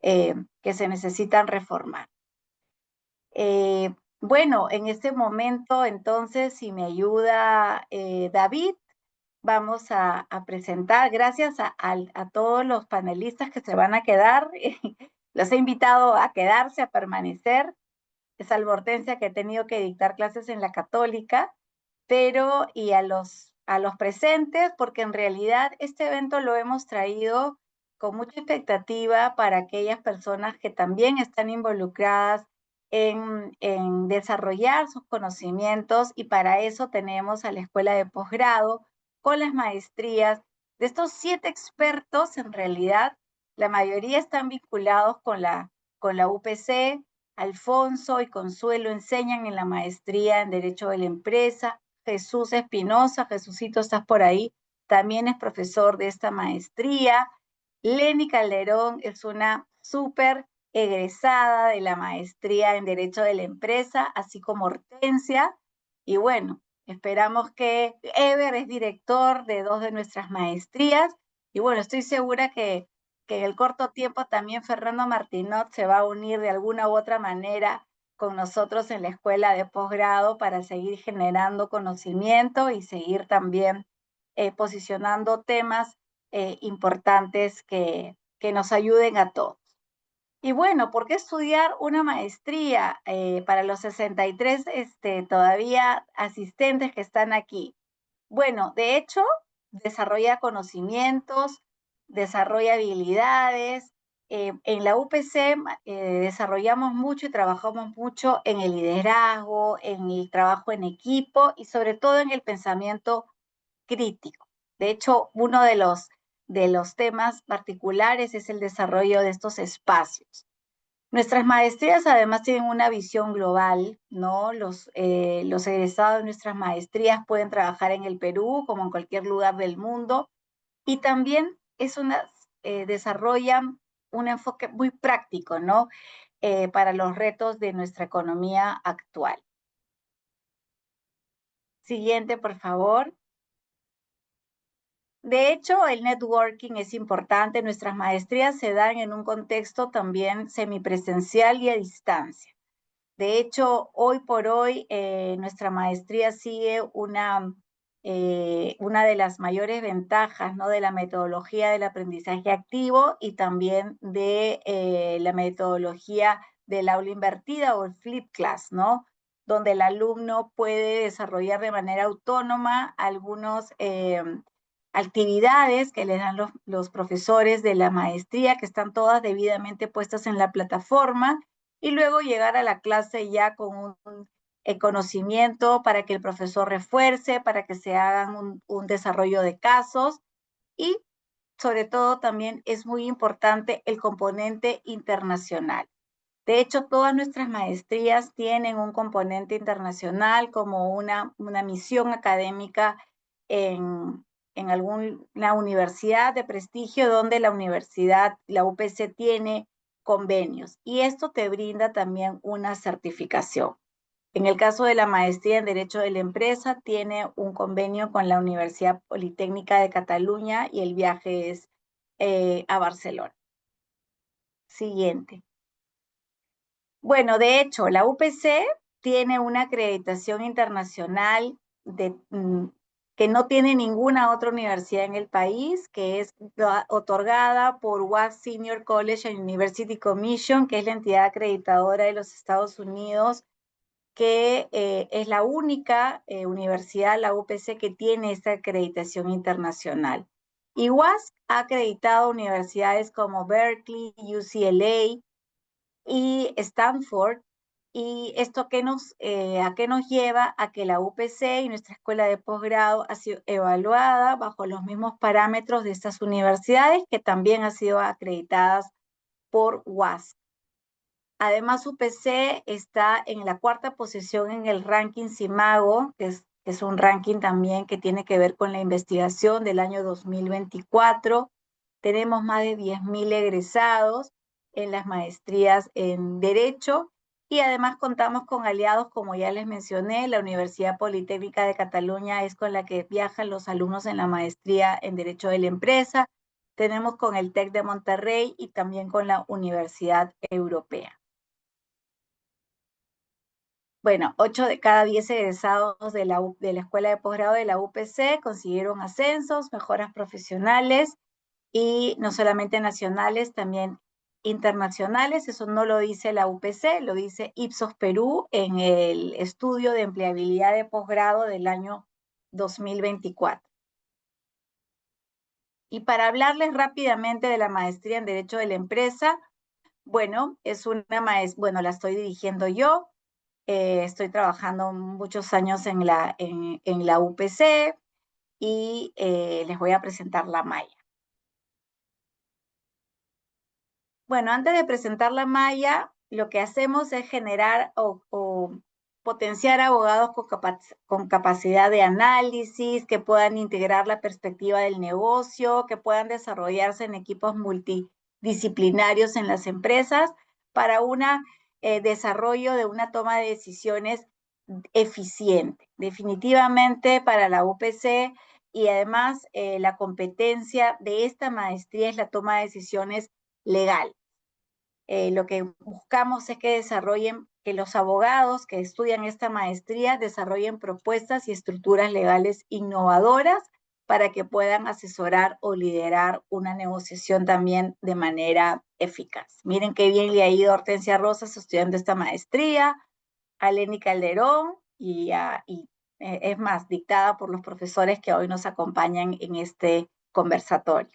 que se necesitan reformar. Bueno, en este momento, entonces, si me ayuda David, vamos a presentar, gracias a todos los panelistas que se van a quedar, los he invitado a quedarse, a permanecer, salvo Hortensia que he tenido que dictar clases en la Católica, pero y a los presentes, porque en realidad este evento lo hemos traído con mucha expectativa para aquellas personas que también están involucradas en desarrollar sus conocimientos y para eso tenemos a la Escuela de Posgrado con las maestrías de estos 7 expertos. En realidad, la mayoría están vinculados con la UPC. Alfonso y Consuelo enseñan en la maestría en Derecho de la Empresa. Jesús Espinosa, Jesucito, estás por ahí, también es profesor de esta maestría. Lenny Calderón es una súper egresada de la maestría en Derecho de la Empresa, así como Hortensia. Y bueno, esperamos que Ever es director de 2 de nuestras maestrías. Y bueno, estoy segura que en el corto tiempo también Fernando Martinot se va a unir de alguna u otra manera con nosotros en la escuela de posgrado para seguir generando conocimiento y seguir también posicionando temas importantes que nos ayuden a todos. Y bueno, ¿por qué estudiar una maestría para los 63 todavía asistentes que están aquí? Bueno, de hecho, desarrolla conocimientos, desarrolla habilidades. En la UPC desarrollamos mucho y trabajamos mucho en el liderazgo, en el trabajo en equipo y sobre todo en el pensamiento crítico. De hecho, uno de los temas particulares es el desarrollo de estos espacios. Nuestras maestrías además tienen una visión global, ¿no? Los egresados de nuestras maestrías pueden trabajar en el Perú como en cualquier lugar del mundo y también desarrollan un enfoque muy práctico, ¿no? Para los retos de nuestra economía actual. Siguiente, por favor. De hecho, el networking es importante. Nuestras maestrías se dan en un contexto también semipresencial y a distancia. De hecho, hoy por hoy, nuestra maestría sigue una de las mayores ventajas, ¿no? De la metodología del aprendizaje activo y también de la metodología del aula invertida o el flip class, ¿no? Donde el alumno puede desarrollar de manera autónoma algunos actividades que le dan los profesores de la maestría, que están todas debidamente puestas en la plataforma, y luego llegar a la clase ya con un conocimiento para que el profesor refuerce, para que se hagan un desarrollo de casos y sobre todo también es muy importante el componente internacional. De hecho, todas nuestras maestrías tienen un componente internacional como una misión académica en alguna universidad de prestigio donde la UPC tiene convenios. Y esto te brinda también una certificación. En el caso de la maestría en Derecho de la Empresa, tiene un convenio con la Universidad Politécnica de Cataluña y el viaje es a Barcelona. Siguiente. Bueno, de hecho, la UPC tiene una acreditación internacional que no tiene ninguna otra universidad en el país, que es otorgada por WASC Senior College and University Commission, que es la entidad acreditadora de los Estados Unidos, que es la única universidad, la UPC, que tiene esta acreditación internacional. Y WASC ha acreditado universidades como Berkeley, UCLA y Stanford. ¿Y esto a qué nos lleva? A que la UPC y nuestra escuela de posgrado ha sido evaluada bajo los mismos parámetros de estas universidades, que también han sido acreditadas por WASC. Además, UPC está en la 4ª posición en el ranking Simago, que es un ranking también que tiene que ver con la investigación del año 2024. Tenemos más de 10.000 egresados en las maestrías en Derecho y además contamos con aliados, como ya les mencioné, la Universidad Politécnica de Cataluña es con la que viajan los alumnos en la maestría en Derecho de la Empresa. Tenemos con el TEC de Monterrey y también con la Universidad Europea. Bueno, 8 de cada 10 egresados de la Escuela de Posgrado de la UPC consiguieron ascensos, mejoras profesionales y no solamente nacionales, también internacionales. Eso no lo dice la UPC, lo dice Ipsos Perú en el estudio de empleabilidad de posgrado del año 2024. Y para hablarles rápidamente de la maestría en Derecho de la Empresa, bueno, la estoy dirigiendo yo. Estoy trabajando muchos años en la UPC y les voy a presentar la malla. Bueno, antes de presentar la malla, lo que hacemos es generar o potenciar abogados con capacidad de análisis, que puedan integrar la perspectiva del negocio, que puedan desarrollarse en equipos multidisciplinarios en las empresas para desarrollo de una toma de decisiones eficiente. Definitivamente para la UPC y además la competencia de esta maestría es la toma de decisiones legal. Lo que buscamos es que los abogados que estudian esta maestría desarrollen propuestas y estructuras legales innovadoras para que puedan asesorar o liderar una negociación también de manera eficaz. Miren qué bien le ha ido a Hortensia Rosas estudiando esta maestría, a Lenny Calderón y es más, dictada por los profesores que hoy nos acompañan en este conversatorio.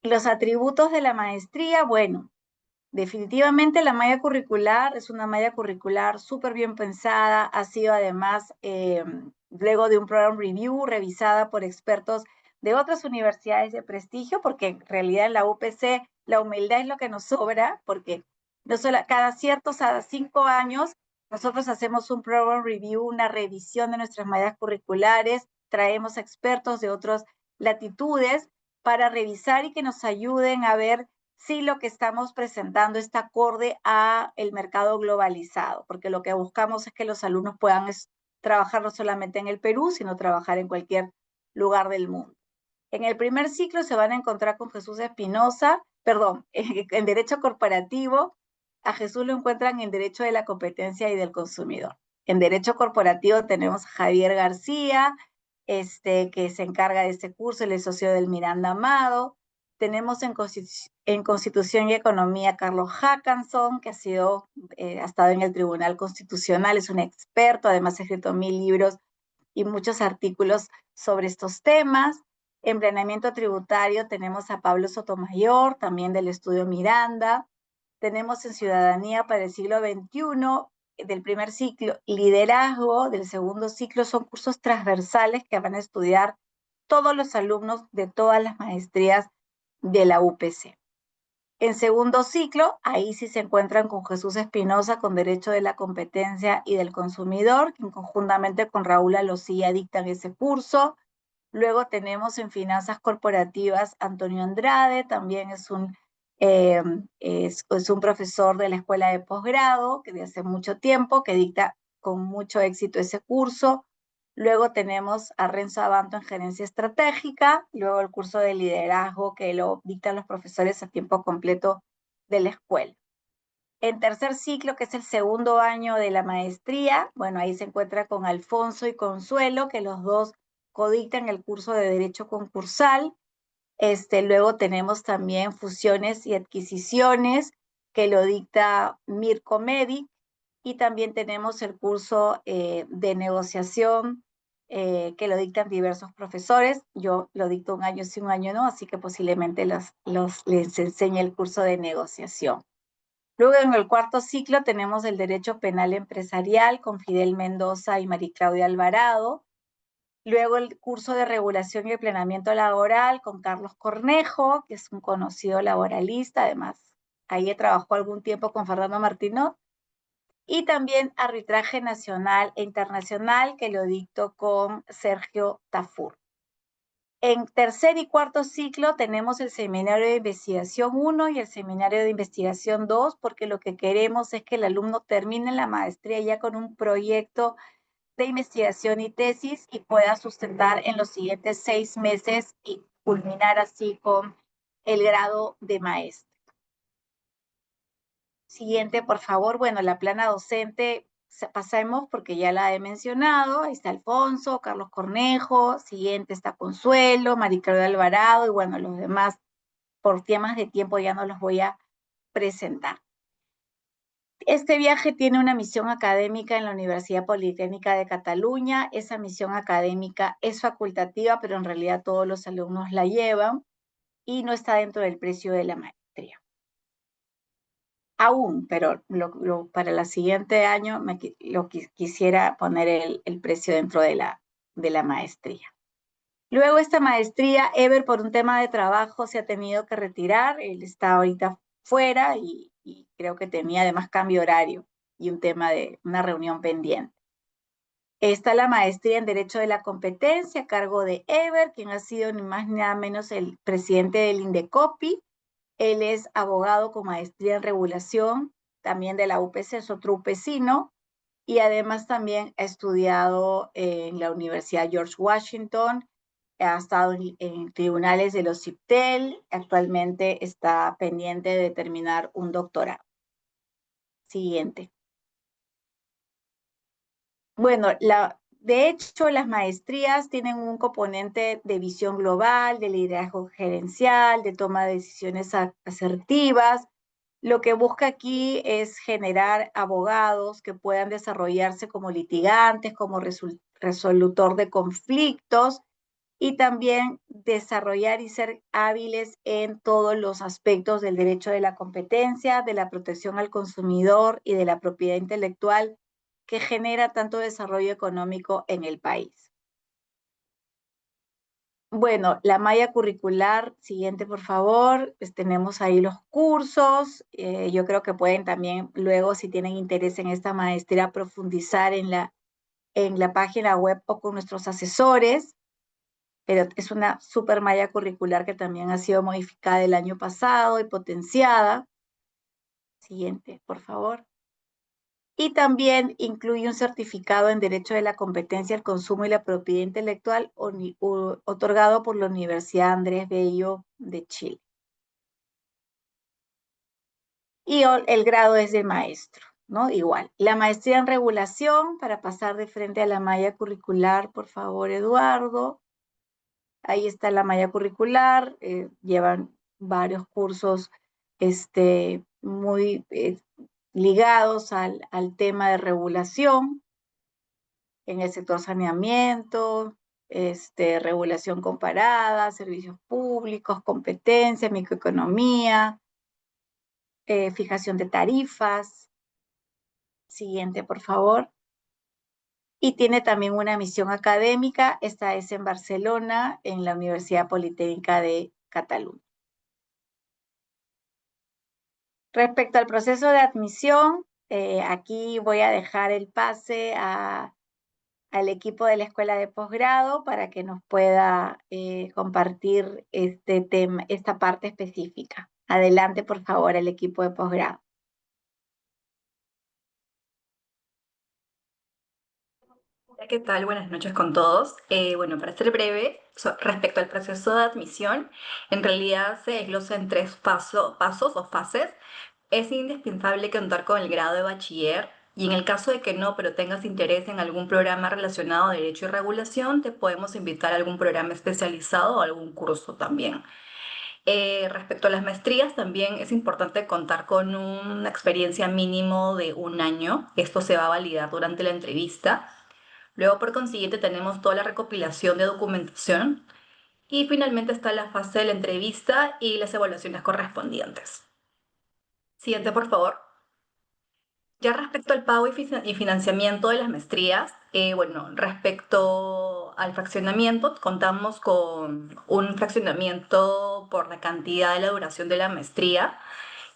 Los atributos de la maestría, bueno, definitivamente la malla curricular es una malla curricular súper bien pensada, ha sido además, luego de un program review, revisada por expertos de otras universidades de prestigio, porque en realidad en la UPC la humildad es lo que nos sobra, porque no solo cada 5 años nosotros hacemos un program review, una revisión de nuestras mallas curriculares, traemos expertos de otras latitudes para revisar y que nos ayuden a ver si lo que estamos presentando está acorde a el mercado globalizado, porque lo que buscamos es que los alumnos puedan trabajar no solamente en el Perú, sino trabajar en cualquier lugar del mundo. En el primer ciclo se van a encontrar con Jesús Espinosa, en Derecho Corporativo. A Jesús lo encuentran en Derecho de la Competencia y del Consumidor. En Derecho Corporativo tenemos a Javier García, que se encarga de este curso, él es socio del Miranda Amado. Tenemos en Constitución y Economía Carlos Hackanson, que ha estado en el Tribunal Constitucional, es un experto, además ha escrito 1000 libros y muchos artículos sobre estos temas. En Planeamiento Tributario tenemos a Pablo Sotomayor, también del Estudio Miranda. Tenemos en Ciudadanía para el siglo XXI, del primer ciclo, Liderazgo, del segundo ciclo, son cursos transversales que van a estudiar todos los alumnos de todas las maestrías de la UPC. En segundo ciclo, ahí sí se encuentran con Jesús Espinosa con Derecho de la Competencia y del Consumidor, que conjuntamente con Raúl Alosilla dictan ese curso. Luego tenemos en Finanzas Corporativas Antonio Andrade, también es un profesor de la Escuela de Posgrado, que de hace mucho tiempo, que dicta con mucho éxito ese curso. Luego tenemos a Renzo Abanto en Gerencia Estratégica, luego el curso de liderazgo que lo dictan los profesores a tiempo completo de la escuela. En tercer ciclo, que es el segundo año de la maestría, bueno, ahí se encuentra con Alfonso y Consuelo, que los dos codictan el curso de Derecho Concursal. Luego tenemos también Fusiones y Adquisiciones, que lo dicta Mirko Medic, y también tenemos el curso de negociación, que lo dictan diversos profesores. Yo lo dicto un año sí, un año no, así que posiblemente les enseñe el curso de negociación. Luego en el cuarto ciclo tenemos el Derecho Penal Empresarial con Fidel Mendoza y María Claudia Alvarado. Luego el curso de Regulación y Planeamiento Laboral con Carlos Cornejo, que es un conocido laboralista, además ahí trabajó algún tiempo con Fernando Martínez. Y también Arbitraje Nacional e Internacional, que lo dicto con Sergio Tafur. En tercer y cuarto ciclo tenemos el Seminario de Investigación 1 y el Seminario de Investigación 2, porque lo que queremos es que el alumno termine la maestría ya con un proyecto de investigación y tesis y pueda sustentar en los siguientes 6 meses y culminar así con el grado de maestro. Siguiente, por favor. Bueno, la plana docente pasemos porque ya la he mencionado. Ahí está Alfonso, Carlos Cornejo. Siguiente está Consuelo, María Claudia Alvarado y bueno, los demás por temas de tiempo ya no los voy a presentar. Este viaje tiene una misión académica en la Universidad Politécnica de Cataluña. Esa misión académica es facultativa, pero en realidad todos los alumnos la llevan y no está dentro del precio de la maestría. Aún, pero para el siguiente año quisiera poner el precio dentro de la maestría. Luego esta maestría, Ever por un tema de trabajo se ha tenido que retirar, él está ahorita fuera y creo que tenía además cambio horario y un tema de una reunión pendiente. Está la maestría en Derecho de la Competencia a cargo de Ever, quien ha sido ni más ni nada menos el presidente del Indecopi. Él es abogado con maestría en regulación, también de la UPC, es otro upecino, y además también ha estudiado en la Universidad George Washington, ha estado en tribunales de los CIPTEL, actualmente está pendiente de terminar un doctorado. Siguiente. Bueno, de hecho, las maestrías tienen un componente de visión global, de liderazgo gerencial, de toma de decisiones asertivas. Lo que busca aquí es generar abogados que puedan desarrollarse como litigantes, como resolutor de conflictos y también desarrollar y ser hábiles en todos los aspectos del derecho de la competencia, de la protección al consumidor y de la propiedad intelectual que genera tanto desarrollo económico en el país. Bueno, la malla curricular, siguiente por favor, pues tenemos ahí los cursos, yo creo que pueden también luego si tienen interés en esta maestría profundizar en la página web o con nuestros asesores, pero es una super malla curricular que también ha sido modificada el año pasado y potenciada. Siguiente, por favor. Y también incluye un certificado en Derecho de la Competencia, el Consumo y la Propiedad Intelectual otorgado por la Universidad Andrés Bello de Chile. Y el grado es de maestro, ¿no? Igual. La maestría en regulación, para pasar de frente a la malla curricular, por favor, Eduardo. Ahí está la malla curricular, llevan varios cursos muy ligados al tema de regulación en el sector saneamiento, regulación comparada, servicios públicos, competencia, microeconomía, fijación de tarifas. Siguiente, por favor. y tiene también una misión académica. Esta es en Barcelona, en la Universidad Politécnica de Cataluña. Respecto al proceso de admisión, aquí voy a dejar el pase al equipo de la Escuela de Posgrado para que nos pueda compartir este tema, esta parte específica. Adelante, por favor, el equipo de posgrado. Hola, ¿qué tal? Buenas noches con todos. Bueno, para ser breve, respecto al proceso de admisión, en realidad se desglosa en 3 pasos o fases. Es indispensable contar con el grado de bachiller y en el caso de que no, pero tengas interés en algún programa relacionado a Derecho y Regulación, te podemos invitar a algún programa especializado o algún curso también. Respecto a las maestrías, también es importante contar con una experiencia mínimo de 1 año. Esto se va a validar durante la entrevista. Luego, por consiguiente, tenemos toda la recopilación de documentación y finalmente está la fase de la entrevista y las evaluaciones correspondientes. Siguiente, por favor. Ya respecto al pago y financiamiento de las maestrías, bueno, respecto al fraccionamiento, contamos con un fraccionamiento por la cantidad de la duración de la maestría.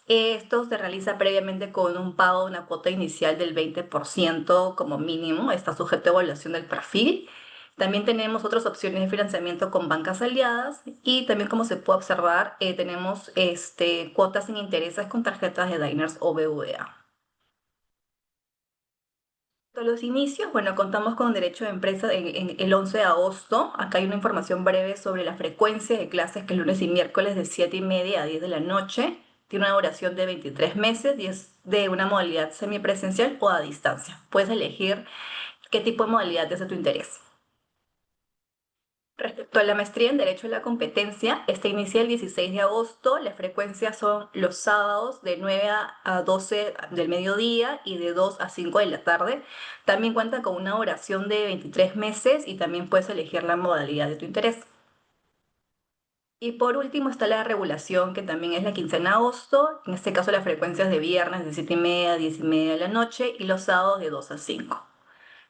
Esto se realiza previamente con un pago de una cuota inicial del 20% como mínimo. Está sujeto a evaluación del perfil. También tenemos otras opciones de financiamiento con bancas aliadas y también, como se puede observar, tenemos cuotas sin intereses con tarjetas de Diners o BVA. Los inicios, bueno, contamos con derecho de empresa en el 11 de agosto. Acá hay una información breve sobre la frecuencia de clases, que es lunes y miércoles de 7:30 a 10 de la noche. Tiene una duración de 23 meses y es de una modalidad semipresencial o a distancia. Puedes elegir qué tipo de modalidad es de tu interés. Respecto a la maestría en Derecho a la Competencia, esta inicia el 16 de agosto. Las frecuencias son los sábados de 9 a 12 del mediodía y de 2 a 5 de la tarde. También cuenta con una duración de 23 meses y también puedes elegir la modalidad de tu interés. Y por último está la regulación, que también es la quincena de agosto. En este caso las frecuencias de viernes de 7:30 a 10:30 de la noche y los sábados de 2 a 5.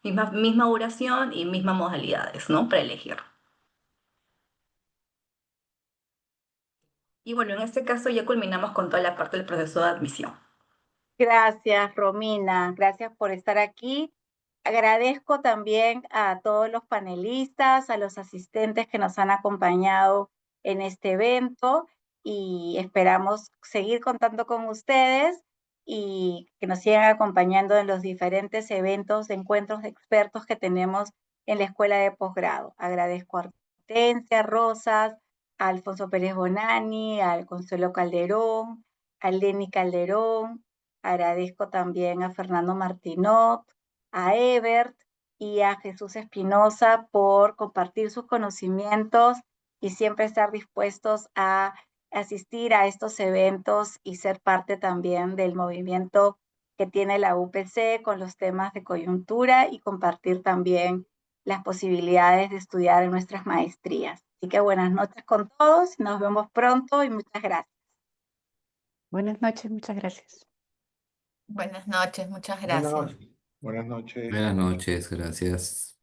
Misma duración y mismas modalidades, ¿no? Para elegir. Y bueno, en este caso ya culminamos con toda la parte del proceso de admisión. Gracias, Romina. Gracias por estar aquí. Agradezco también a todos los panelistas, a los asistentes que nos han acompañado en este evento y esperamos seguir contando con ustedes y que nos sigan acompañando en los diferentes eventos de encuentros de expertos que tenemos en la Escuela de Posgrado. Agradezco a Hortensia Rosas, a Alfonso Pérez Bonani, al Consuelo Calderón, a Lenny Calderón. Agradezco también a Fernando Martinot, a Ebert y a Jesús Espinosa por compartir sus conocimientos y siempre estar dispuestos a asistir a estos eventos y ser parte también del movimiento que tiene la UPC con los temas de coyuntura y compartir también las posibilidades de estudiar en nuestras maestrías. Así que buenas noches con todos, nos vemos pronto y muchas gracias. Buenas noches, muchas gracias. Buenas noches, muchas Buenas gracias. noches. Buenas noches. Buenas noches, gracias.